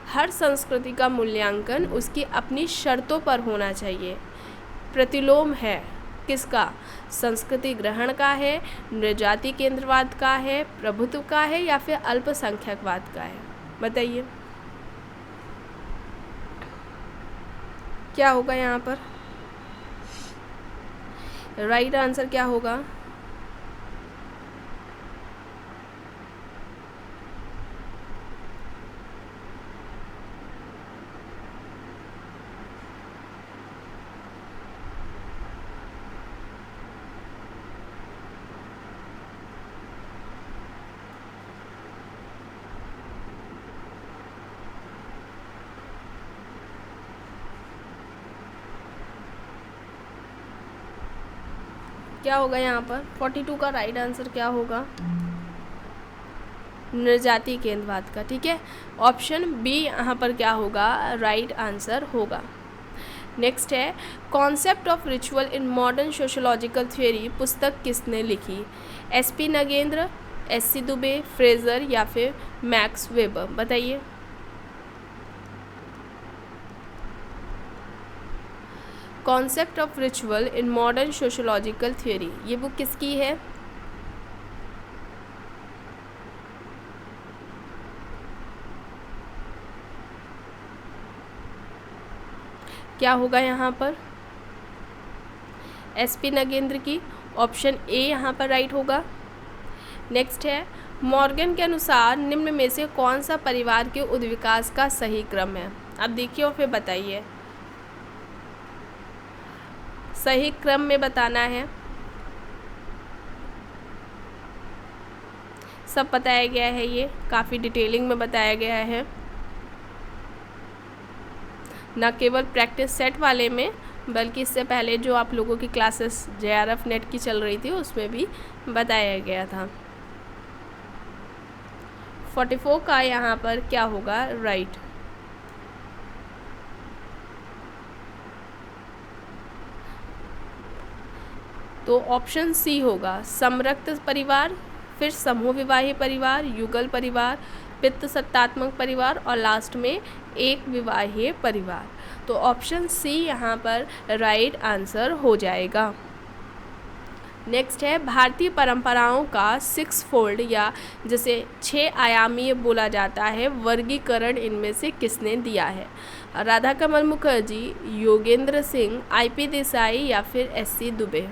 हर संस्कृति का मूल्यांकन उसकी अपनी शर्तों पर होना चाहिए। प्रतिलोम है किसका? संस्कृति ग्रहण का है, नृजाति केंद्रवाद का है, प्रभुत्व का है या फिर अल्पसंख्यकवाद का है? बताइए, क्या होगा यहाँ पर? राइट आंसर क्या होगा? क्या होगा यहाँ पर 42 का राइट आंसर क्या होगा? नृजाति केंद्रवाद का। ठीक है, ऑप्शन बी यहाँ पर क्या होगा? राइट आंसर होगा। नेक्स्ट है concept of ritual in modern sociological theory पुस्तक किसने लिखी? SP Nagendra, SC Dubey, Fraser या फिर मैक्स वेबर? बताइए। Concept of ritual in modern sociological theory, ये बुक किसकी है? क्या होगा यहाँ पर? एसपी नगेंद्र की। ऑप्शन ए यहाँ पर राइट होगा। नेक्स्ट है मॉर्गन के अनुसार निम्न में से कौन सा परिवार के उद्विकास का सही क्रम है? अब देखिए और फिर बताइए। सही क्रम में बताना है। सब बताया गया है, ये काफ़ी डिटेलिंग में बताया गया है, न केवल प्रैक्टिस सेट वाले में बल्कि इससे पहले जो आप लोगों की क्लासेस JRF नेट की चल रही थी उसमें भी बताया गया था। 44 का यहाँ पर क्या होगा? राइट। तो ऑप्शन सी होगा समरक्त परिवार, फिर समूह विवाही परिवार, युगल परिवार, पितृ सत्तात्मक परिवार और लास्ट में एक विवाहीय परिवार। तो ऑप्शन सी यहाँ पर राइट आंसर हो जाएगा। नेक्स्ट है भारतीय परंपराओं का 6 फोल्ड या जिसे 6 आयामीय बोला जाता है वर्गीकरण इनमें से किसने दिया है? राधा कमल मुखर्जी, योगेंद्र सिंह, IP देसाई या फिर SC दुबे?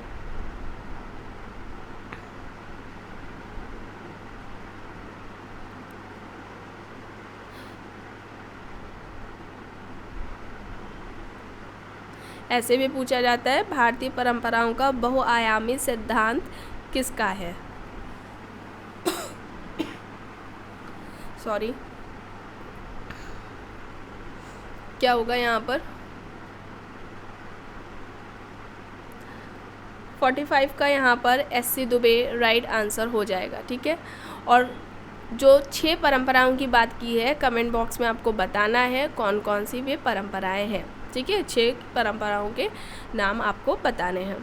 ऐसे भी पूछा जाता है भारतीय परंपराओं का बहुआयामी सिद्धांत किसका है? सॉरी, क्या होगा यहाँ पर? 45 का यहाँ पर SC दुबे राइट आंसर हो जाएगा। ठीक है, और जो 6 परंपराओं की बात की है कमेंट बॉक्स में आपको बताना है कौन कौन सी वे परंपराएं हैं। ठीक है, 6 परंपराओं के नाम आपको बताने हैं।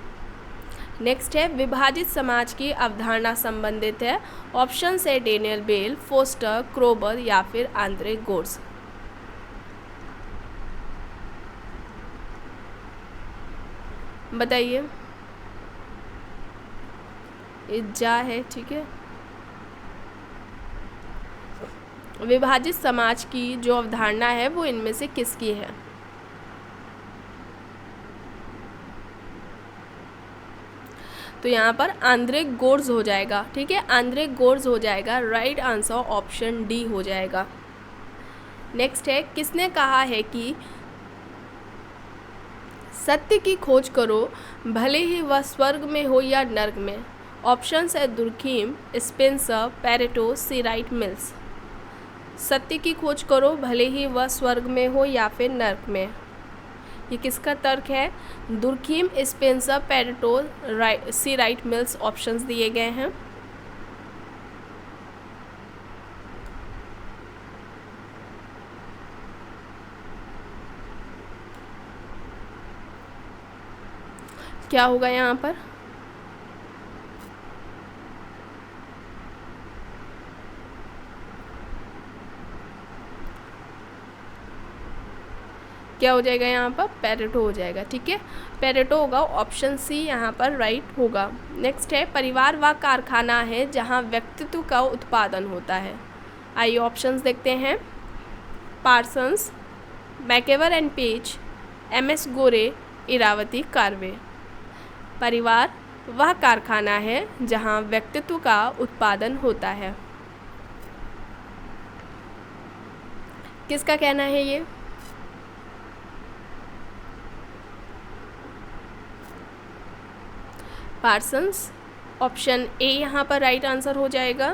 नेक्स्ट है विभाजित समाज की अवधारणा संबंधित है। ऑप्शन है डेनियल बेल, फोस्टर, क्रोबर या फिर आंद्रे गोर्स? बताइए। इज्जा है। ठीक है, विभाजित समाज की जो अवधारणा है वो इनमें से किसकी है? तो यहाँ पर आंद्रे गोर्स हो जाएगा। ठीक है, आंद्रे गोर्स हो जाएगा। राइट आंसर ऑप्शन डी हो जाएगा। नेक्स्ट है किसने कहा है कि सत्य की खोज करो भले ही वह स्वर्ग में हो या नर्क में? ऑप्शंस है दुर्खीम, स्पेंसर, पेरेटो, सी राइट मिल्स। सत्य की खोज करो भले ही वह स्वर्ग में हो या फिर नर्क में, ये किसका तर्क है? दुर्खीम, स्पेंसर, पेरेटो, सी राइट मिल्स ऑप्शंस दिए गए हैं। क्या होगा यहाँ पर? क्या हो जाएगा यहाँ पर? पेरेटो हो जाएगा। ठीक है, पेरेटो होगा। ऑप्शन सी यहाँ पर राइट होगा। नेक्स्ट है परिवार वह कारखाना है जहाँ व्यक्तित्व का उत्पादन होता है। आइए ऑप्शंस देखते हैं। पार्सन्स, मैकेवर एंड पेज, MS गोरे, इरावती कार्वे। परिवार वह कारखाना है जहाँ व्यक्तित्व का उत्पादन होता है। किसका कहना है ये? पार्सन्स। ऑप्शन ए यहाँ पर राइट आंसर हो जाएगा।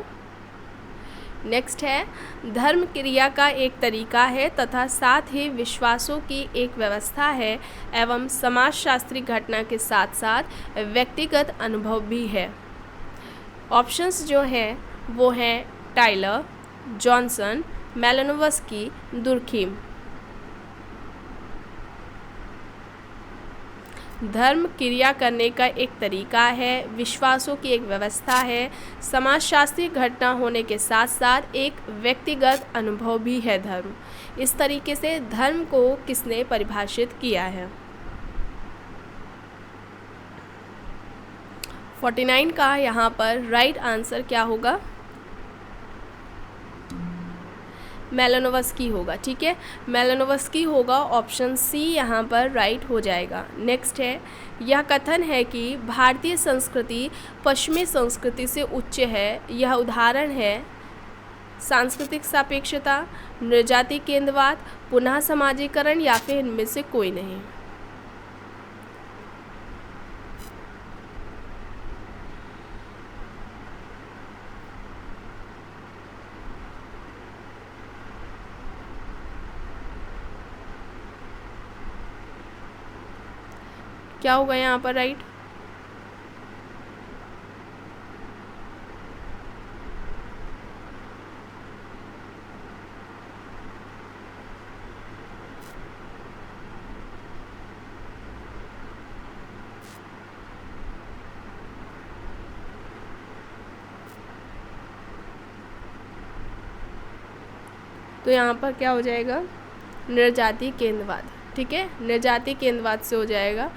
नेक्स्ट है, धर्म क्रिया का एक तरीका है तथा साथ ही विश्वासों की एक व्यवस्था है एवं समाजशास्त्री घटना के साथ साथ व्यक्तिगत अनुभव भी है। ऑप्शंस जो हैं वो हैं टाइलर, जॉनसन, मैलिनोवस्की, दुर्खीम। धर्म क्रिया करने का एक तरीका है, विश्वासों की एक व्यवस्था है, समाजशास्त्री घटना होने के साथ साथ एक व्यक्तिगत अनुभव भी है धर्म। इस तरीके से धर्म को किसने परिभाषित किया है? 49 का यहाँ पर राइट आंसर क्या होगा? मैलिनोवस्की होगा। ठीक है, मैलिनोवस्की होगा, ऑप्शन सी यहाँ पर राइट हो जाएगा। नेक्स्ट है, यह कथन है कि भारतीय संस्कृति पश्चिमी संस्कृति से उच्च है, यह उदाहरण है सांस्कृतिक सापेक्षता, नृजाति केंद्रवाद, पुनः समाजीकरण या फिर इनमें से कोई नहीं। क्या होगा यहाँ पर राइट? तो यहाँ पर क्या हो जाएगा? नृजाति केंद्रवाद। ठीक है, नृजाति केंद्रवाद से हो जाएगा।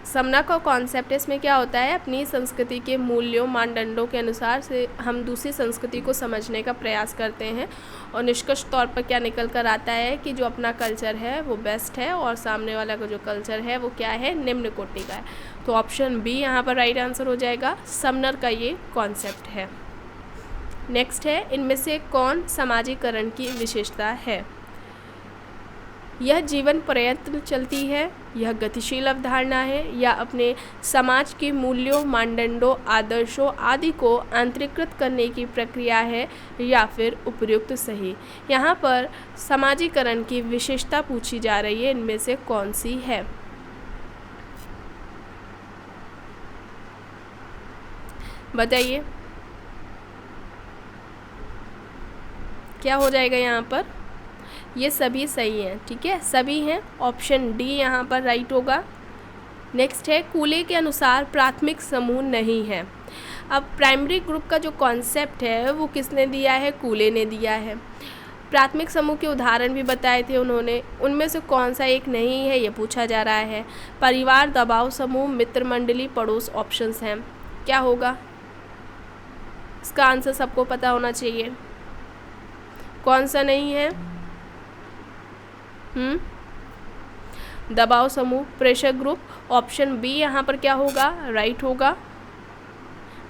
समना का कॉन्सेप्ट इसमें क्या होता है, अपनी संस्कृति के मूल्यों मानदंडों के अनुसार से हम दूसरी संस्कृति को समझने का प्रयास करते हैं और निष्कर्ष तौर पर क्या निकल कर आता है कि जो अपना कल्चर है वो बेस्ट है और सामने वाला का जो कल्चर है वो क्या है, निम्न कोटि का है। तो ऑप्शन बी यहाँ पर राइट आंसर हो जाएगा। समनर का ये कॉन्सेप्ट है। नेक्स्ट है, इनमें से कौन समाजीकरण की विशेषता है? यह जीवन पर्यंत चलती है, यह गतिशील अवधारणा है, या अपने समाज के मूल्यों मानदंडों आदर्शों आदि को आंतरिकृत करने की प्रक्रिया है, या फिर उपयुक्त सही। यहाँ पर समाजीकरण की विशेषता पूछी जा रही है, इनमें से कौन सी है? बताइए क्या हो जाएगा यहाँ पर? ये सभी सही हैं। ठीक है, सभी हैं, ऑप्शन डी यहाँ पर राइट होगा। नेक्स्ट है, कूले के अनुसार प्राथमिक समूह नहीं है। अब प्राइमरी ग्रुप का जो कॉन्सेप्ट है वो किसने दिया है? कूले ने दिया है। प्राथमिक समूह के उदाहरण भी बताए थे उन्होंने, उनमें से कौन सा एक नहीं है ये पूछा जा रहा है। परिवार, दबाव समूह, मित्र मंडली, पड़ोस ऑप्शंस हैं। क्या होगा इसका आंसर? सबको पता होना चाहिए। कौन सा नहीं है? दबाव समूह, प्रेशर ग्रुप, ऑप्शन बी यहाँ पर क्या होगा? राइट होगा।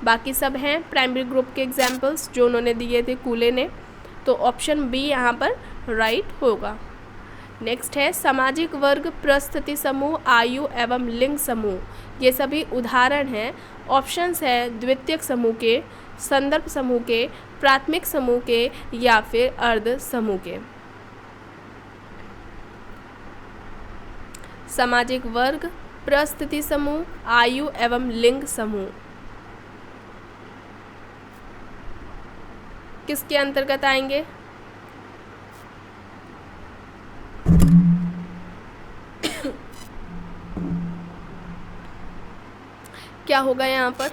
बाकी सब हैं प्राइमरी ग्रुप के एग्जाम्पल्स जो उन्होंने दिए थे कूले ने, तो ऑप्शन बी यहाँ पर राइट होगा। नेक्स्ट है, सामाजिक वर्ग, परिस्थिति समूह, आयु एवं लिंग समूह, ये सभी उदाहरण हैं। ऑप्शंस है द्वितीयक समूह के, संदर्भ समूह के, प्राथमिक समूह के, या फिर अर्ध समूह के। सामाजिक वर्ग, परिस्थिति समूह, आयु एवं लिंग समूह किसके अंतर्गत आएंगे? क्या होगा यहाँ पर?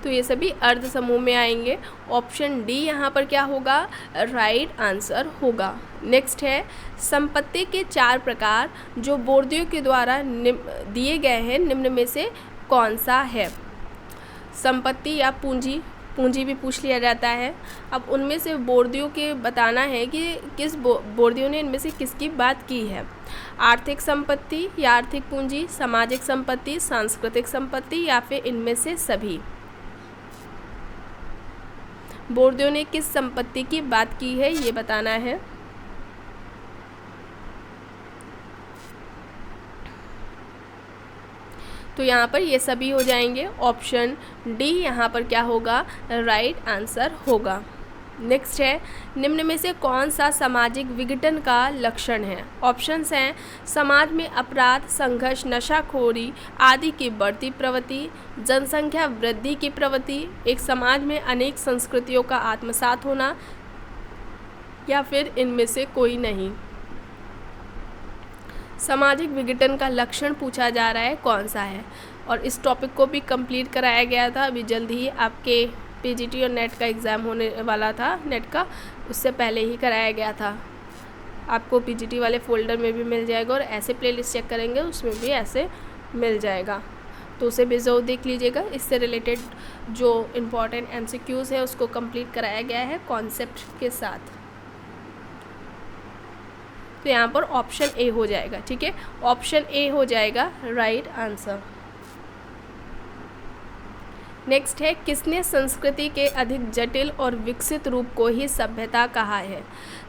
तो ये सभी अर्ध समूह में आएंगे। ऑप्शन डी यहाँ पर क्या होगा? राइट आंसर होगा। नेक्स्ट है, संपत्ति के 4 प्रकार जो बोर्डियो के द्वारा दिए गए हैं, निम्न में से कौन सा है? संपत्ति या पूंजी, पूंजी भी पूछ लिया जाता है। अब उनमें से बोर्डियो के बताना है कि किस बोर्डियो ने इनमें से किसकी बात की है। आर्थिक संपत्ति या आर्थिक पूंजी, सामाजिक संपत्ति, सांस्कृतिक संपत्ति, या फिर इनमें से सभी। बोर्डियो ने किस संपत्ति की बात की है ये बताना है। तो यहाँ पर ये सभी हो जाएंगे। ऑप्शन डी यहाँ पर क्या होगा, राइट आंसर होगा। नेक्स्ट है, निम्न में से कौन सा सामाजिक विघटन का लक्षण है? ऑप्शंस हैं समाज में अपराध, संघर्ष, नशाखोरी आदि की बढ़ती प्रवृत्ति, जनसंख्या वृद्धि की प्रवृत्ति, एक समाज में अनेक संस्कृतियों का आत्मसात होना, या फिर इनमें से कोई नहीं। सामाजिक विघटन का लक्षण पूछा जा रहा है, कौन सा है? और इस टॉपिक को भी कंप्लीट कराया गया था, अभी जल्द ही आपके पीजीटी और नेट का एग्ज़ाम होने वाला था, नेट का उससे पहले ही कराया गया था। आपको पीजीटी वाले फ़ोल्डर में भी मिल जाएगा और ऐसे प्लेलिस्ट चेक करेंगे उसमें भी ऐसे मिल जाएगा, तो उसे भी ज़रूर देख लीजिएगा। इससे रिलेटेड जो इम्पोर्टेंट एमसीक्यूज़ है उसको कंप्लीट कराया गया है कॉन्सेप्ट के साथ। तो यहाँ पर ऑप्शन ए हो जाएगा, ठीक है, ऑप्शन ए हो जाएगा राइट आंसर। नेक्स्ट है, किसने संस्कृति के अधिक जटिल और विकसित रूप को ही सभ्यता कहा है?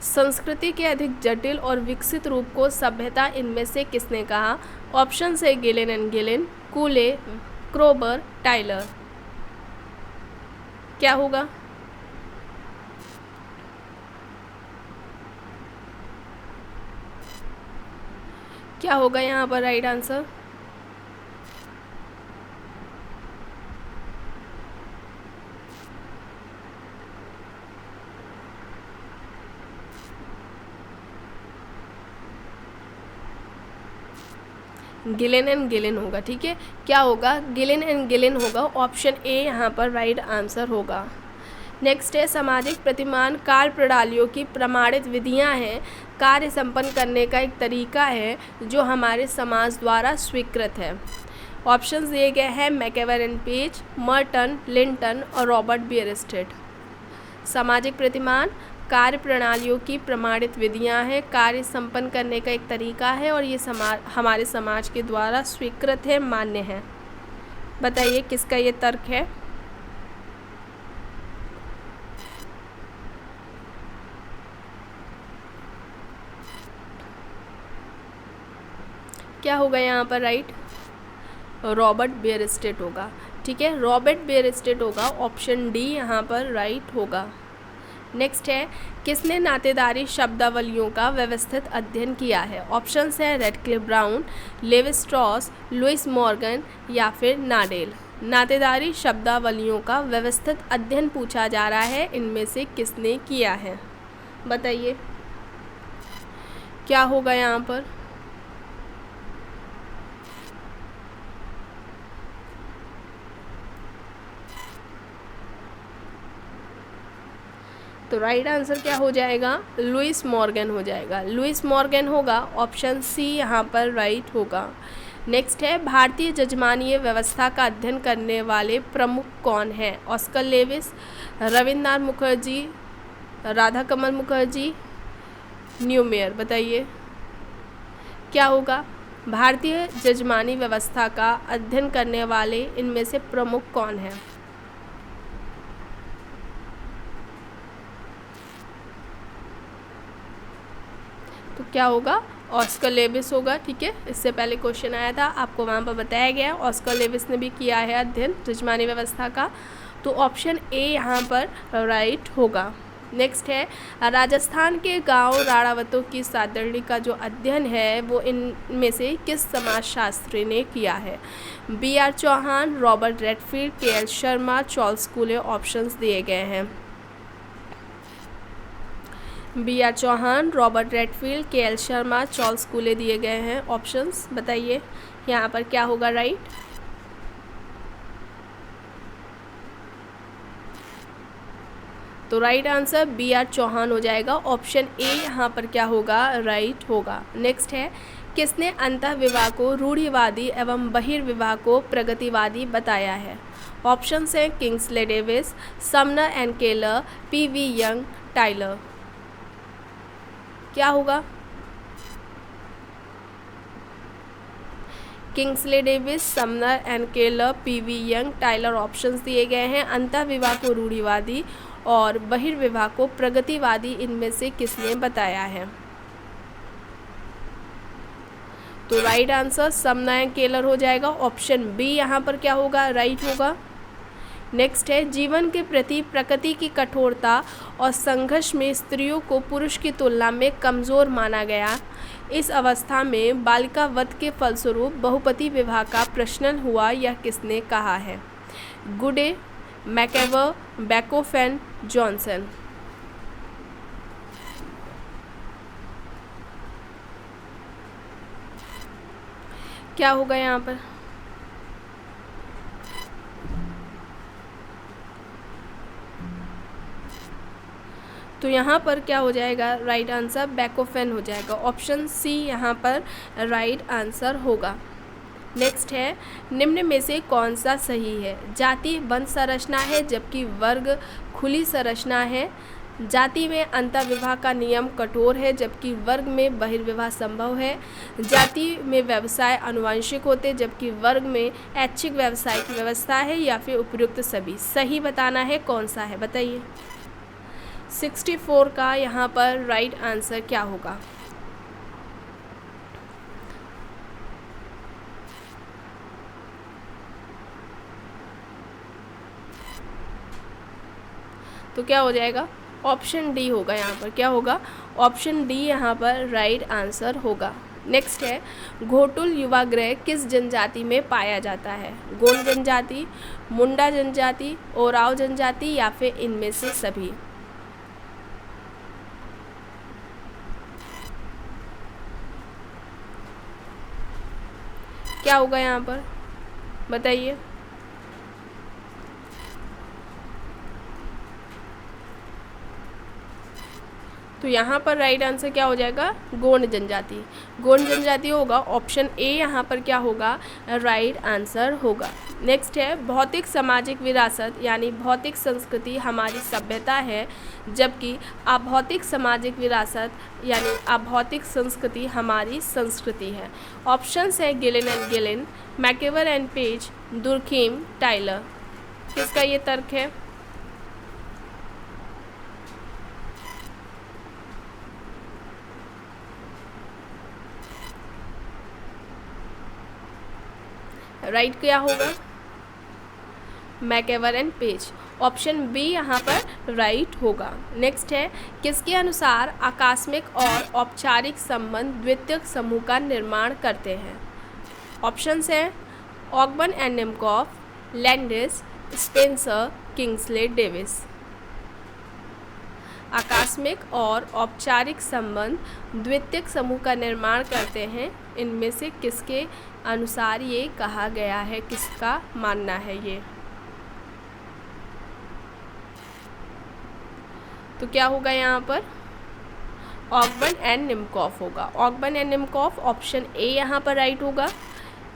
संस्कृति के अधिक जटिल और विकसित रूप को सभ्यता इनमें से किसने कहा? ऑप्शन है गिलेन एंड गिलेन, कूले, क्रोबर, टाइलर। क्या होगा? क्या होगा यहाँ पर right answer? Ghislaine and Ghislaine होगा, ठीक है। क्या होगा? गिलेन एंड गिलेन होगा, ऑप्शन ए यहाँ पर राइट आंसर होगा। नेक्स्ट है, सामाजिक प्रतिमान कार्य प्रणालियों की प्रमाणित विधियाँ हैं, कार्य संपन्न करने का एक तरीका है जो हमारे समाज द्वारा स्वीकृत है। ऑप्शंस दिए गए हैं मैकेवर एंड पेज, मर्टन, लिंटन और रॉबर्ट बियरस्टेड। सामाजिक प्रतिमान कार्य प्रणालियों की प्रमाणित विधियाँ हैं, कार्य संपन्न करने का एक तरीका है और ये हमारे समाज के द्वारा स्वीकृत है, मान्य है। बताइए किसका ये तर्क है? क्या होगा यहाँ पर राइट? रॉबर्ट बियरस्टेड होगा, ठीक है, रॉबर्ट बियरस्टेड होगा, ऑप्शन डी यहाँ पर राइट होगा। नेक्स्ट है, किसने नातेदारी शब्दावलियों का व्यवस्थित अध्ययन किया है? ऑप्शंस है Radcliffe Brown, Levi Strauss, Lewis Morgan या फिर नाडेल। नातेदारी शब्दावलियों का व्यवस्थित अध्ययन पूछा जा रहा है, इनमें से किसने किया है? बताइए क्या होगा यहाँ पर? तो राइट आंसर क्या हो जाएगा? लुइस मॉर्गन हो जाएगा, लुइस मॉर्गन होगा, ऑप्शन सी यहाँ पर राइट होगा। नेक्स्ट है, भारतीय जजमानीय व्यवस्था का अध्ययन करने वाले प्रमुख कौन हैं? Oscar Lewis, Rabindranath Mukherjee, Radhakamal Mukherjee, Neumeyer. बताइए क्या होगा? भारतीय जजमानी व्यवस्था का अध्ययन करने वाले इनमें से प्रमुख कौन हैं? तो क्या होगा? ऑस्कर लेविस होगा, ठीक है। इससे पहले क्वेश्चन आया था, आपको वहाँ पर बताया गया ऑस्कर लेविस ने भी किया है अध्ययन जजमानी व्यवस्था का, तो ऑप्शन ए यहाँ पर राइट होगा। नेक्स्ट है, राजस्थान के गांव राणावतों की सादड़ी का जो अध्ययन है वो इनमें से किस समाजशास्त्री ने किया है? BR. Chauhan, Robert Redfield, KL. Sharma, Charles Cooley. Options दिए गए हैं BR. Chauhan, Robert Redfield, KL. Sharma, Charles Cooley दिए गए हैं। ऑप्शंस बताइए यहाँ पर क्या होगा राइट? तो राइट आंसर बी.आर. चौहान हो जाएगा, ऑप्शन ए यहाँ पर क्या होगा? राइट होगा। नेक्स्ट है, किसने अंतःविवाह को रूढ़िवादी एवं बहिर्विवाह को प्रगतिवादी बताया है? ऑप्शंस हैं Kingsley Davis, Sumner and Keller, PV. Young, Tylor. क्या होगा? Kingsley Davis, Sumner and Keller, PV. Young, Tylor. Options दिए गए हैं। अंतःविवाह को रूढ़िवादी और बहिर्विवाह को प्रगतिवादी इनमें से किसने बताया है? तो राइट आंसर समनायक केलर हो जाएगा। ऑप्शन बी यहाँ पर क्या होगा, राइट होगा। नेक्स्ट है, जीवन के प्रति प्रकृति की कठोरता और संघर्ष में स्त्रियों को पुरुष की तुलना में कमज़ोर माना गया। इस अवस्था में बालिका वध के फलस्वरूप बहुपति विवाह का प्रचलन हुआ, यह किसने कहा है? गुडे, मैकेवर, बैकोफेन, जॉनसन। क्या होगा यहाँ पर? तो यहाँ पर क्या हो जाएगा, राइट आंसर बैकोफेन हो जाएगा। ऑप्शन सी यहाँ पर राइट आंसर होगा। नेक्स्ट है, निम्न में से कौन सा सही है? जाति बंद संरचना है जबकि वर्ग खुली संरचना है। जाति में अंतर्विवाह का नियम कठोर है जबकि वर्ग में बहिर्विवाह संभव है। जाति में व्यवसाय आनुवंशिक होते जबकि वर्ग में ऐच्छिक व्यवसाय की व्यवस्था है, या फिर उपयुक्त सभी। सही बताना है, कौन सा है बताइए। 64 का यहाँ पर राइट आंसर क्या होगा? तो क्या हो जाएगा, ऑप्शन डी होगा। यहाँ पर क्या होगा, ऑप्शन डी यहाँ पर राइट आंसर होगा। नेक्स्ट है, घोटुल युवागृह किस जनजाति में पाया जाता है? गोंड जनजाति, मुंडा जनजाति, ओराव जनजाति, या फिर इनमें से सभी। क्या होगा यहाँ पर बताइए। तो यहाँ पर राइट आंसर क्या हो जाएगा, गोंड जनजाति। गोंड जनजाति होगा। ऑप्शन ए यहाँ पर क्या होगा, राइट आंसर होगा। नेक्स्ट है, भौतिक सामाजिक विरासत यानी भौतिक संस्कृति हमारी सभ्यता है जबकि अभौतिक सामाजिक विरासत यानी अभौतिक संस्कृति हमारी संस्कृति है। ऑप्शंस है Gillin and Gillin, MacIver and Page, Durkheim, Tylor. किसका ये तर्क है? राइट क्या होगा, MacIver and Page. Option B यहाँ पर राइट होगा। नेक्स्ट है, किसके अनुसार आकस्मिक और औपचारिक संबंध द्वितीयक समूह का निर्माण करते हैं? ऑप्शंस हैं Ogburn and निमकॉफ, Landis, Spencer, Kingsley Davis. आकस्मिक और औपचारिक संबंध द्वितीयक समूह का निर्माण करते हैं, इनमें से किसके अनुसार ये कहा गया है, किसका मानना है ये? तो क्या होगा यहाँ पर, ऑगबर्न एंड निमकॉफ होगा। ऑगबर्न एंड निमकॉफ, ऑप्शन ए यहाँ पर राइट होगा।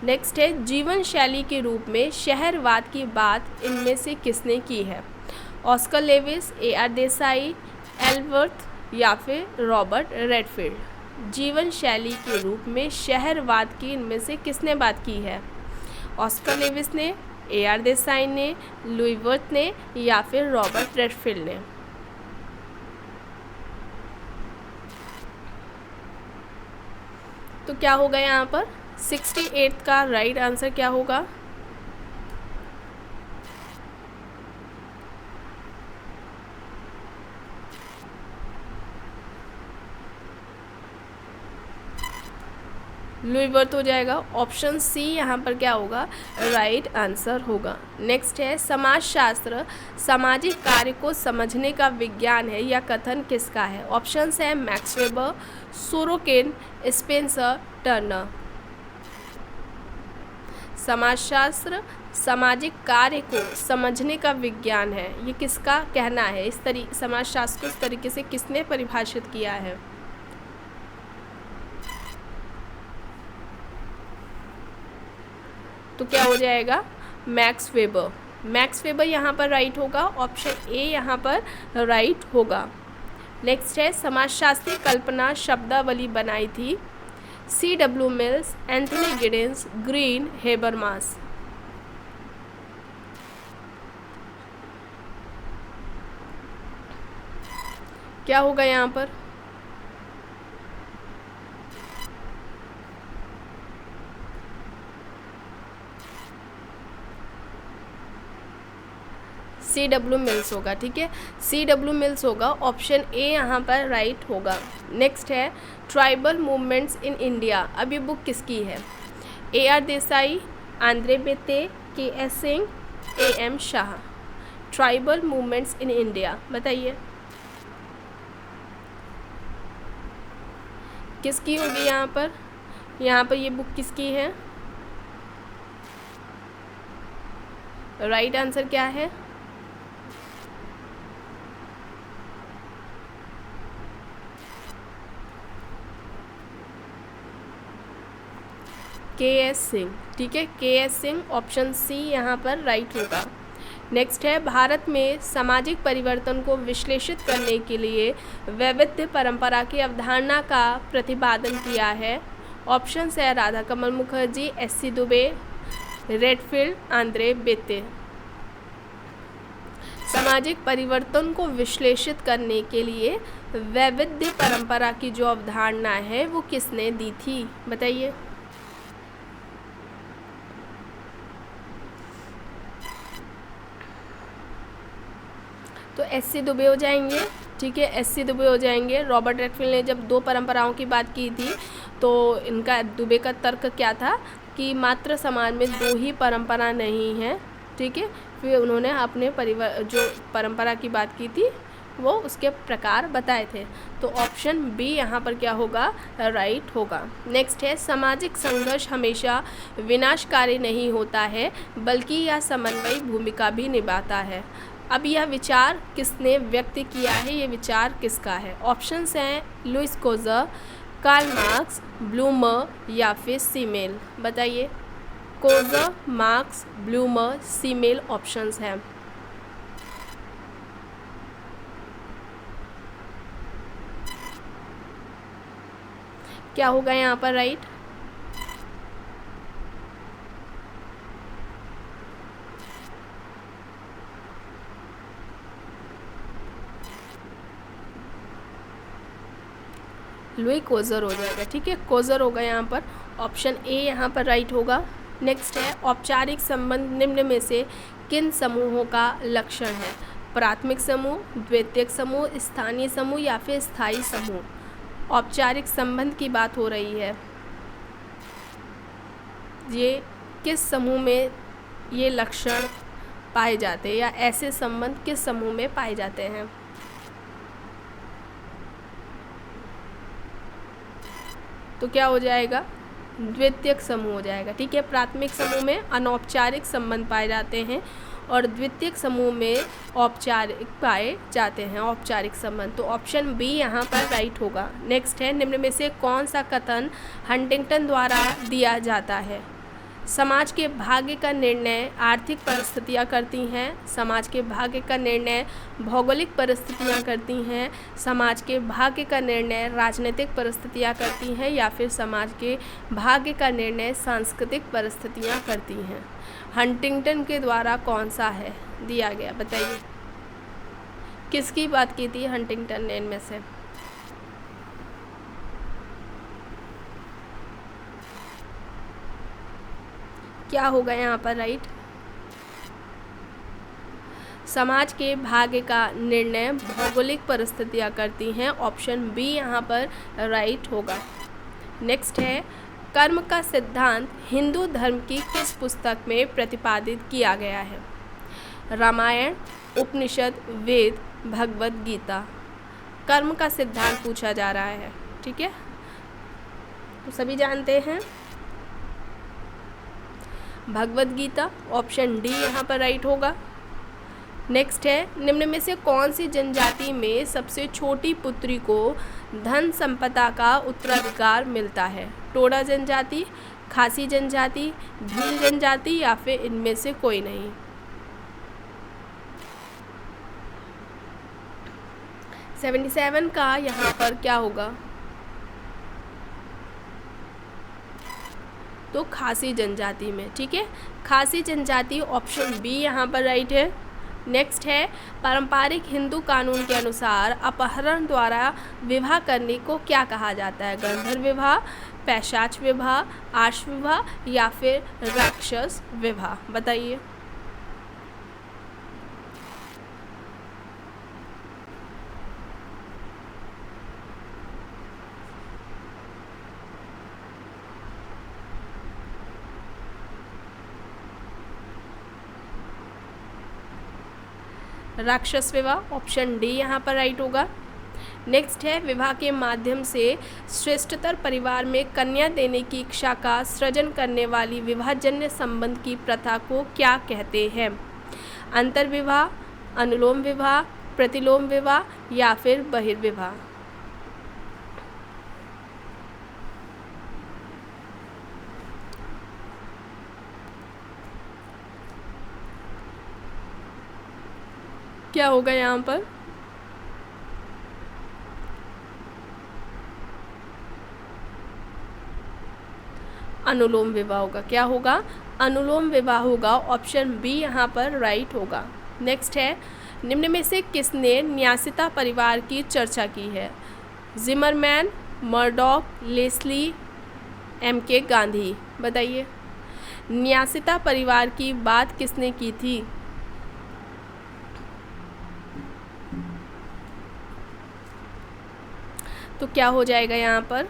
नेक्स्ट है, जीवन शैली के रूप में शहरवाद की बात इनमें से किसने की है? Oscar Lewis, A R. Desai, Elworth, या फिर रॉबर्ट रेडफील्ड। जीवन शैली के रूप में शहरवाद की इनमें से किसने बात की है? ऑस्कर लेविस ने, ए.आर. देसाई ने, लुईवर्थ ने, या फिर रॉबर्ट रेडफील्ड ने। तो क्या होगा यहाँ पर, 68 का राइट आंसर क्या होगा? लुईवर्थ हो जाएगा। ऑप्शन सी यहाँ पर क्या होगा, राइट आंसर होगा। नेक्स्ट है, समाजशास्त्र सामाजिक कार्य को समझने का विज्ञान है, यह कथन किसका है? ऑप्शंस है max weber, Sorokin, Spencer, Turner. समाजशास्त्र सामाजिक कार्य को समझने का विज्ञान है, ये किसका कहना है? इस समाजशास्त्र को इस तरीके से किसने परिभाषित किया है? तो क्या हो जाएगा, मैक्स वेबर। मैक्स वेबर यहाँ पर राइट होगा। ऑप्शन ए यहाँ पर राइट होगा। नेक्स्ट है, समाजशास्त्री कल्पना शब्दावली बनाई थी? C.W. Mills, Anthony Giddens, green, Habermas. क्या होगा यहाँ पर? CW मिल्स होगा, ठीक है, CW मिल्स होगा। ऑप्शन ए यहाँ पर राइट होगा। नेक्स्ट है ट्राइबल मूवमेंट्स इन इंडिया। अब ये बुक किसकी है? AR Desai, Andre बेते, KS Singh, AM Shah. Tribal movements in India, बताइए किसकी होगी यहाँ पर? यहाँ पर ये बुक किसकी है? राइट आंसर क्या है? KS सिंह, ठीक है, KS सिंह। ऑप्शन सी यहाँ पर राइट होगा। नेक्स्ट है भारत में सामाजिक परिवर्तन को विश्लेषित करने के लिए वैविध्य परंपरा की अवधारणा का प्रतिपादन किया है। ऑप्शन है राधा कमल मुखर्जी, SC दुबे, रेडफील्ड, आंद्रे बेते। सामाजिक परिवर्तन को विश्लेषित करने के लिए वैविध्य परंपरा की जो अवधारणा है वो किसने दी थी, बताइए। तो SC दुबे हो जाएंगे, ठीक है, SC दुबे हो जाएंगे। रॉबर्ट रेडफील्ड ने जब 2 परंपराओं की बात की थी तो इनका दुबे का तर्क क्या था कि मात्र समाज में 2 ही परंपरा नहीं है, ठीक है। फिर उन्होंने अपने परिवार जो परंपरा की बात की थी वो उसके प्रकार बताए थे। तो ऑप्शन बी यहाँ पर क्या होगा? राइट होगा। नेक्स्ट है सामाजिक संघर्ष हमेशा विनाशकारी नहीं होता है बल्कि यह समन्वयी भूमिका भी निभाता है। अब यह विचार किसने व्यक्त किया है? ये विचार किसका है? ऑप्शंस हैं Lewis Coser, Karl Marx, Blumer या फिर सीमेल, बताइए। Coser, Marx, Blumer, Simmel options हैं। क्या होगा यहाँ पर राइट? लुई कोजर हो जाएगा, ठीक है, कोजर होगा यहाँ पर। ऑप्शन ए यहाँ पर राइट होगा। नेक्स्ट है औपचारिक संबंध निम्न में से किन समूहों का लक्षण है? प्राथमिक समूह, द्वितीयक समूह, स्थानीय समूह या फिर स्थायी समूह। औपचारिक संबंध की बात हो रही है, ये किस समूह में ये लक्षण पाए जाते हैं या ऐसे संबंध किस समूह में पाए जाते हैं? तो क्या हो जाएगा? द्वितीयक समूह हो जाएगा, ठीक है। प्राथमिक समूह में अनौपचारिक संबंध पाए जाते हैं और द्वितीयक समूह में औपचारिक पाए जाते हैं, औपचारिक संबंध। तो ऑप्शन बी यहाँ पर राइट होगा। नेक्स्ट है निम्न में से कौन सा कथन हंटिंगटन द्वारा दिया जाता है? समाज के भाग्य का निर्णय आर्थिक परिस्थितियाँ करती हैं, समाज के भाग्य का निर्णय भौगोलिक परिस्थितियाँ करती हैं, समाज के भाग्य का निर्णय राजनीतिक परिस्थितियाँ करती हैं या फिर समाज के भाग्य का निर्णय सांस्कृतिक परिस्थितियाँ करती हैं। हंटिंगटन के द्वारा कौन सा है दिया गया, बताइए। किसकी बात की थी हंटिंगटन ने इनमें से? क्या होगा यहाँ पर राइट? समाज के भाग्य का निर्णय भौगोलिक परिस्थितियाँ करती हैं। ऑप्शन बी यहाँ पर राइट होगा। नेक्स्ट है कर्म का सिद्धांत हिंदू धर्म की किस पुस्तक में प्रतिपादित किया गया है? रामायण, उपनिषद, वेद, भगवद गीता। कर्म का सिद्धांत पूछा जा रहा है, ठीक है, तो सभी जानते हैं भगवद गीता। ऑप्शन डी यहाँ पर राइट होगा। नेक्स्ट है निम्न में से कौन सी जनजाति में सबसे छोटी पुत्री को धन संपदा का उत्तराधिकार मिलता है? टोडा जनजाति, खासी जनजाति, भील जनजाति या फिर इनमें से कोई नहीं। 77 का यहाँ पर क्या होगा? तो खासी जनजाति में, ठीक है, खासी जनजाति। ऑप्शन बी यहाँ पर राइट है। नेक्स्ट है पारंपरिक हिंदू कानून के अनुसार अपहरण द्वारा विवाह करने को क्या कहा जाता है? गंधर्व विवाह, पैशाच विवाह, आश विवाह या फिर राक्षस विवाह, बताइए। राक्षस विवाह, ऑप्शन डी यहाँ पर राइट होगा। नेक्स्ट है विवाह के माध्यम से श्रेष्ठतर परिवार में कन्या देने की इच्छा का सृजन करने वाली विवाहजन्य संबंध की प्रथा को क्या कहते हैं? अंतर्विवाह, अनुलोम विवाह, प्रतिलोम विवाह या फिर बहिर्विवाह। क्या होगा यहाँ पर? अनुलोम विवाह होगा। क्या होगा? अनुलोम विवाह होगा। ऑप्शन बी यहाँ पर राइट होगा। नेक्स्ट है निम्न में से किसने न्यासिता परिवार की चर्चा की है? Zimmerman, Murdock, Leslie, MK. Gandhi. बताइए न्यासिता परिवार की बात किसने की थी? तो क्या हो जाएगा यहाँ पर?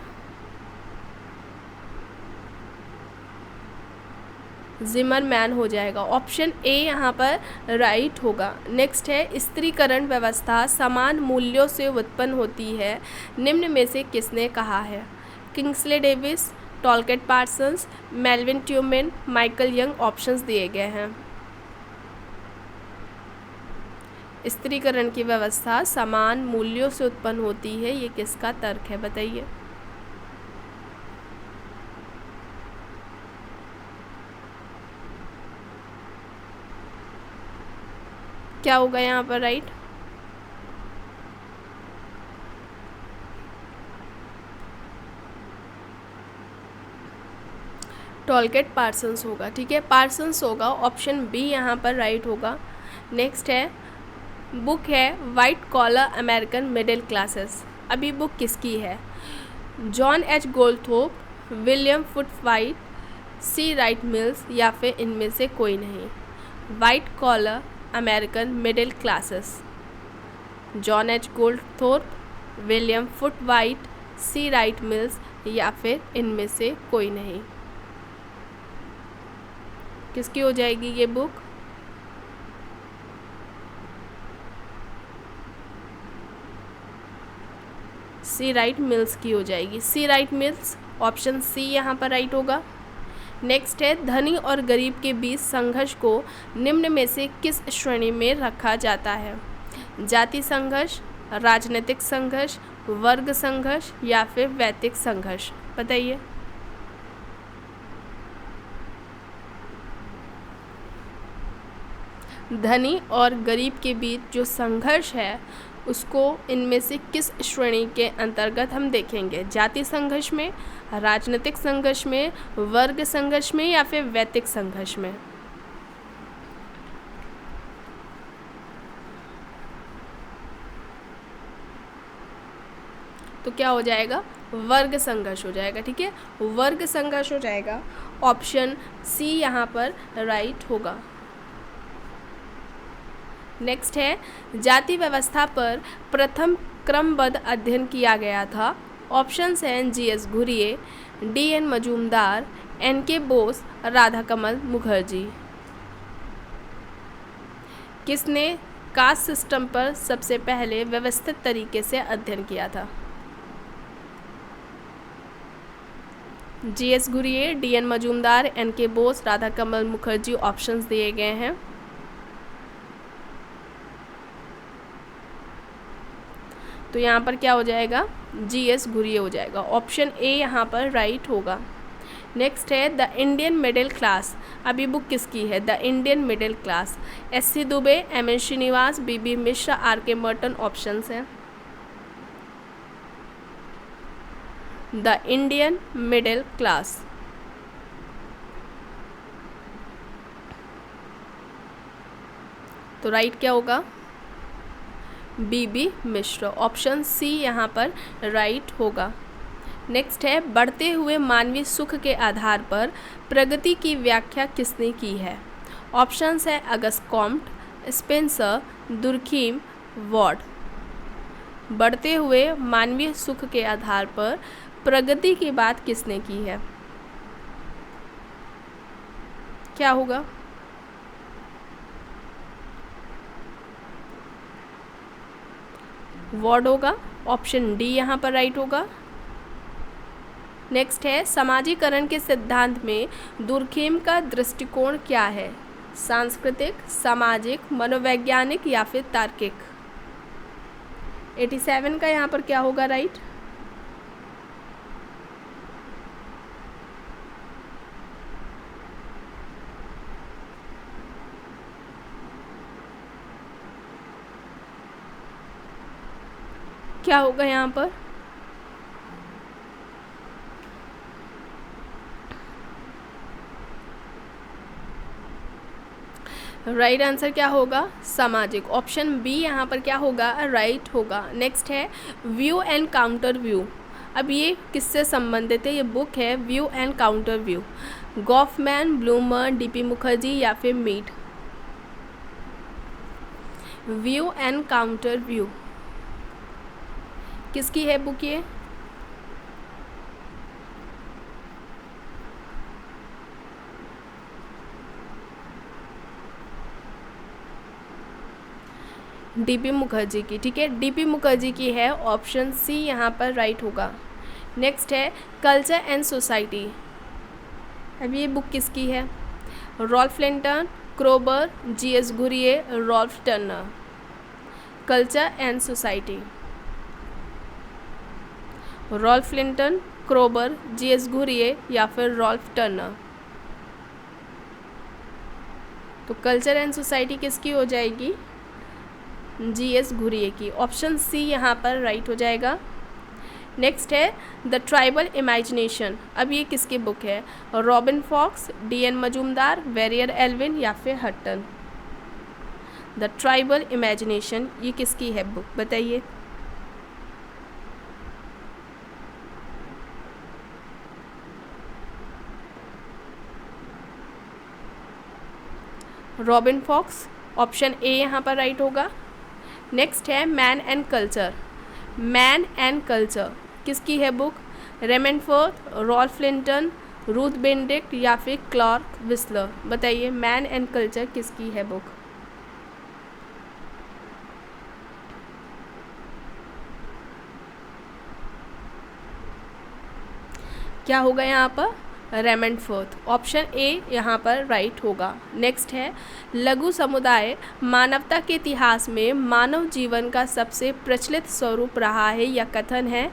जिमरमैन हो जाएगा। ऑप्शन ए यहाँ पर राइट होगा। नेक्स्ट है स्त्रीकरण व्यवस्था समान मूल्यों से उत्पन्न होती है, निम्न में से किसने कहा है? Kingsley Davis, Talcott Parsons, Melvin Tumin, Michael Young. Options दिए गए हैं। स्त्रीकरण की व्यवस्था समान मूल्यों से उत्पन्न होती है, ये किसका तर्क है? बताइए। क्या होगा यहाँ पर राइट? टॉलकेट पार्सन्स होगा। ठीक है, पार्सन्स होगा। ऑप्शन बी यहाँ पर राइट होगा। नेक्स्ट है बुक है white collar American middle classes. अभी बुक किसकी है? John H Goldthorpe, William Foote Whyte, C Wright Mills या फिर इनमें से कोई नहीं। White collar American middle classes, John H Goldthorpe, William Foote Whyte, C Wright Mills या फिर इनमें से कोई नहीं। किसकी हो जाएगी ये बुक? सी राइट मिल्स की हो जाएगी। सी राइट मिल्स, ऑप्शन सी यहाँ पर राइट होगा। नेक्स्ट है धनी और गरीब के बीच संघर्ष को निम्न में से किस श्रेणी में रखा जाता है? जाति संघर्ष, राजनीतिक संघर्ष, वर्ग संघर्ष या फिर वैयक्तिक संघर्ष। बताइए। धनी और गरीब के बीच जो संघर्ष है उसको इनमें से किस श्रेणी के अंतर्गत हम देखेंगे? जाति संघर्ष में, राजनीतिक संघर्ष में, वर्ग संघर्ष में या फिर वैयक्तिक संघर्ष में? तो क्या हो जाएगा? वर्ग संघर्ष हो जाएगा। ठीक है, वर्ग संघर्ष हो जाएगा। ऑप्शन सी यहाँ पर राइट होगा। नेक्स्ट है जाति व्यवस्था पर प्रथम क्रमबद्ध अध्ययन किया गया था। ऑप्शंस हैं G S. Ghurye, D N. Majumdar, N K. Bose, Radhakamal Mukherjee. किसने कास्ट सिस्टम पर सबसे पहले व्यवस्थित तरीके से अध्ययन किया था? G S. Ghurye, D N. Majumdar, N K. Bose, Radhakamal Mukherjee. Options दिए गए हैं। तो यहाँ पर क्या हो जाएगा? जी.एस. घुरिये हो जाएगा। ऑप्शन ए यहाँ पर राइट होगा। नेक्स्ट है द इंडियन मिडिल क्लास। अभी बुक किसकी है? The Indian middle class, SC. Dube, MN. Srinivas, BB. Mishra, RK. Merton. Options हैं। द इंडियन मिडिल क्लास, तो राइट क्या होगा? बी.बी. मिश्रा। ऑप्शन सी यहाँ पर राइट होगा। नेक्स्ट है बढ़ते हुए मानवीय सुख के आधार पर प्रगति की व्याख्या किसने की है? ऑप्शंस है Auguste Comte, Spencer, Durkheim, ward. बढ़ते हुए मानवीय सुख के आधार पर प्रगति की बात किसने की है? क्या होगा? वार्ड होगा, ऑप्शन डी यहाँ पर राइट होगा। नेक्स्ट है समाजीकरण के सिद्धांत में दुर्खेम का दृष्टिकोण क्या है? सांस्कृतिक, सामाजिक, मनोवैज्ञानिक या फिर तार्किक? 87 का यहाँ पर क्या होगा राइट? क्या होगा यहाँ पर? राइट आंसर क्या होगा? सामाजिक, ऑप्शन बी यहाँ पर क्या होगा? राइट होगा। नेक्स्ट है व्यू एंड काउंटर व्यू। अब ये किससे संबंधित है? ये बुक है view and counter view. Goffman, Blumer, DP Mukherjee या फिर Mead? View and counter view किसकी है बुक ये? डीपी मुखर्जी की, ठीक है, डीपी मुखर्जी की है, ऑप्शन सी यहाँ पर राइट होगा। नेक्स्ट है कल्चर एंड सोसाइटी। अब ये बुक किसकी है? Ralph Linton, Kroeber, GS Ghurye, Ralph Turner? Culture and society, Ralph Linton, Kroeber, GS Ghurye या फिर रॉल्फ टर्नर? तो कल्चर एंड सोसाइटी किसकी हो जाएगी? जीएस घुरिये की, ऑप्शन सी यहाँ पर राइट हो जाएगा। नेक्स्ट है द ट्राइबल इमेजिनेशन। अब ये किसकी बुक है? Robin Fox, DN Majumdar, Verrier Elwin या फिर हट्टन? द ट्राइबल इमेजिनेशन ये किसकी है बुक, बताइए। रॉबिन फॉक्स, ऑप्शन ए यहाँ पर राइट होगा। नेक्स्ट है man and culture. Man and culture किसकी है book? Raymond Ford, Ralph Linton, Ruth Benedict या फिर क्लार्क विस्लर? बताइए मैन एंड कल्चर किसकी है बुक? क्या होगा यहाँ पर? रेमनफोर्ड, ऑप्शन ए यहाँ पर राइट होगा। नेक्स्ट है लघु समुदाय मानवता के इतिहास में मानव जीवन का सबसे प्रचलित स्वरूप रहा है या कथन है?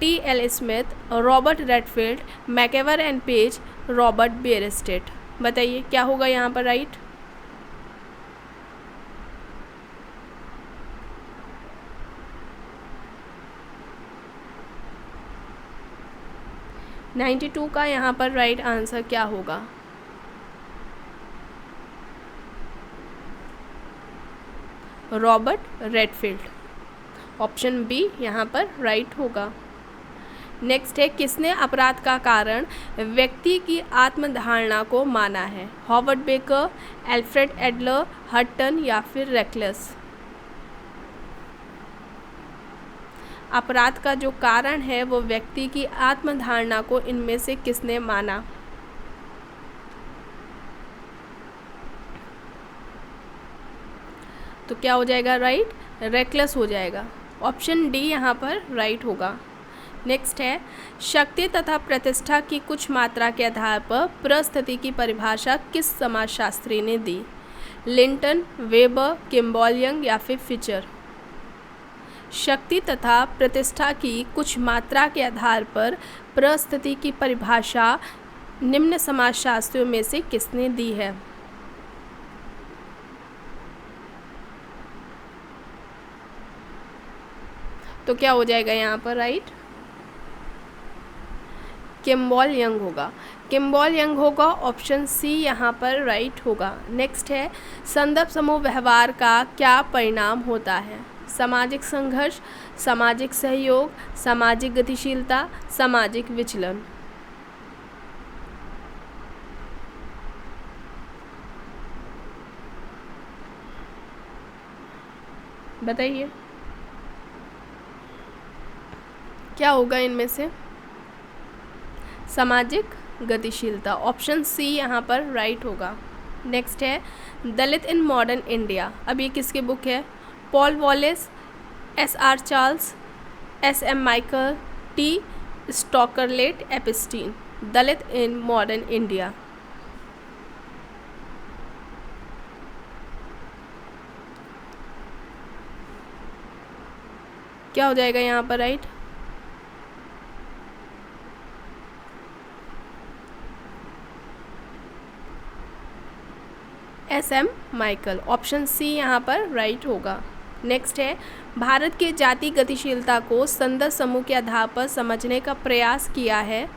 T L. Smith, Robert Redfield, MacIver and Page, Robert Bierstedt? बताइए क्या होगा यहाँ पर राइट? नाइन्टी टू का यहाँ पर राइट आंसर क्या होगा? रॉबर्ट रेडफील्ड, ऑप्शन बी यहाँ पर राइट होगा। नेक्स्ट है किसने अपराध का कारण व्यक्ति की आत्मधारणा को माना है? Howard baker, Alfred Adler, Hutton या फिर रेकलेस? अपराध का जो कारण है वो व्यक्ति की आत्मधारणा को इनमें से किसने माना? तो क्या हो जाएगा राइट? रेकलेस हो जाएगा, ऑप्शन डी यहाँ पर राइट होगा। नेक्स्ट है शक्ति तथा प्रतिष्ठा की कुछ मात्रा के आधार पर परिस्थिति की परिभाषा किस समाजशास्त्री ने दी? लिंटन, वेबर, किम्बॉल यंग या फिर फिचर? शक्ति तथा प्रतिष्ठा की कुछ मात्रा के आधार पर परिस्थिति की परिभाषा निम्न समाजशास्त्रियों में से किसने दी है? तो क्या हो जाएगा यहाँ पर राइट? किम्बॉल यंग होगा, किम्बॉल यंग होगा, ऑप्शन सी यहाँ पर राइट होगा। नेक्स्ट है संदर्भ समूह व्यवहार का क्या परिणाम होता है? सामाजिक संघर्ष, सामाजिक सहयोग, सामाजिक गतिशीलता, सामाजिक विचलन? बताइए क्या होगा इनमें से? सामाजिक गतिशीलता, ऑप्शन सी यहाँ पर राइट होगा। नेक्स्ट है दलित इन मॉडर्न इंडिया। अब ये किसकी बुक है? Paul Wallace, SR Charles, SM Michael, T Scarlett Epstein. Dalit in modern India. क्या हो जाएगा यहाँ पर right? SM Michael, option C यहाँ पर राइट होगा। नेक्स्ट है, भारत के जाति गतिशीलता को संदर्भ समूह के आधार पर समझने का प्रयास किया है।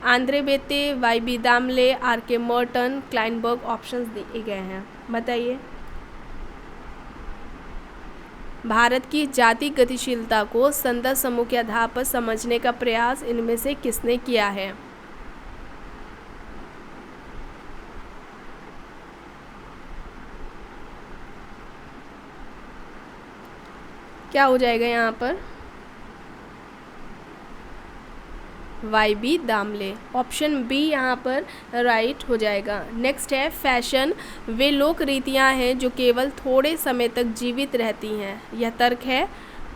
Andre Beteille, YB Damle, RK Merton, Klineberg options दिए गए हैं, बताइए। भारत की जाति गतिशीलता को संदर्भ समूह के आधार पर समझने का प्रयास इनमें से किसने किया है? क्या हो जाएगा यहाँ पर? YB दामले, ऑप्शन बी यहाँ पर राइट हो जाएगा। नेक्स्ट है, फैशन वे लोक रीतियाँ हैं जो केवल थोड़े समय तक जीवित रहती हैं। यह तर्क है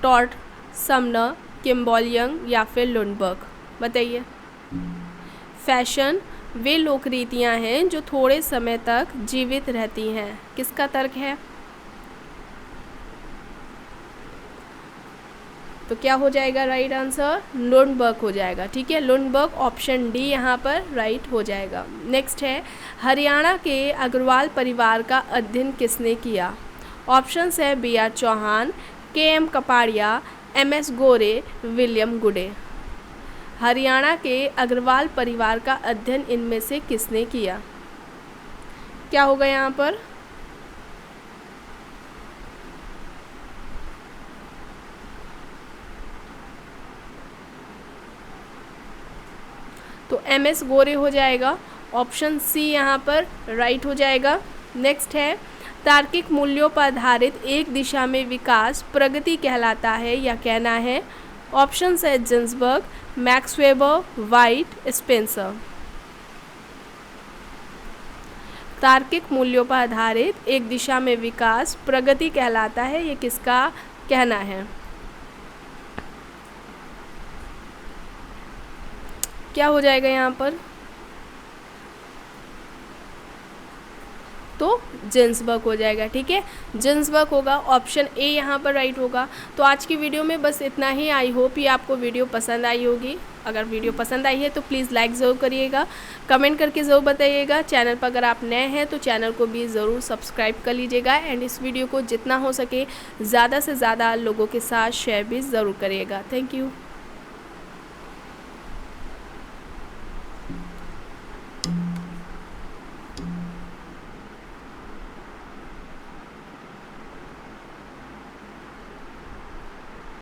टॉड, समनर, किम्बॉल-यंग या फिर लुंडबर्ग, बताइए। फैशन वे लोक रीतियाँ हैं जो थोड़े समय तक जीवित रहती हैं, किसका तर्क है? तो क्या हो जाएगा राइट आंसर? लुंडबर्ग हो जाएगा, ठीक है। लुंडबर्ग, ऑप्शन डी यहाँ पर राइट हो जाएगा। नेक्स्ट है, हरियाणा के अग्रवाल परिवार का अध्ययन किसने किया? ऑप्शंस है BR Chauhan, KM Kapadia, MS Gore, William Goode. Haryana के अग्रवाल परिवार का अध्ययन इनमें से किसने किया? क्या होगा यहाँ पर? तो MS गोरे हो जाएगा, ऑप्शन सी यहाँ पर राइट हो जाएगा। नेक्स्ट है, तार्किक मूल्यों पर आधारित एक दिशा में विकास प्रगति कहलाता है, यह कहना है। ऑप्शंस है Ginsburg, max weber, white, Spencer. तार्किक मूल्यों पर आधारित एक दिशा में विकास प्रगति कहलाता है, ये किसका कहना है? क्या हो जाएगा यहाँ पर? तो जिन्सबर्ग हो जाएगा, ठीक है। जिन्सबर्ग होगा, ऑप्शन ए यहाँ पर राइट होगा। तो आज की वीडियो में बस इतना ही। आई होप ये आपको वीडियो पसंद आई होगी। अगर वीडियो पसंद आई है तो प्लीज़ लाइक ज़रूर करिएगा, कमेंट करके ज़रूर बताइएगा। चैनल पर अगर आप नए हैं तो चैनल को भी ज़रूर सब्सक्राइब कर लीजिएगा एंड इस वीडियो को जितना हो सके ज़्यादा से ज़्यादा लोगों के साथ शेयर भी ज़रूर करिएगा। Thank you.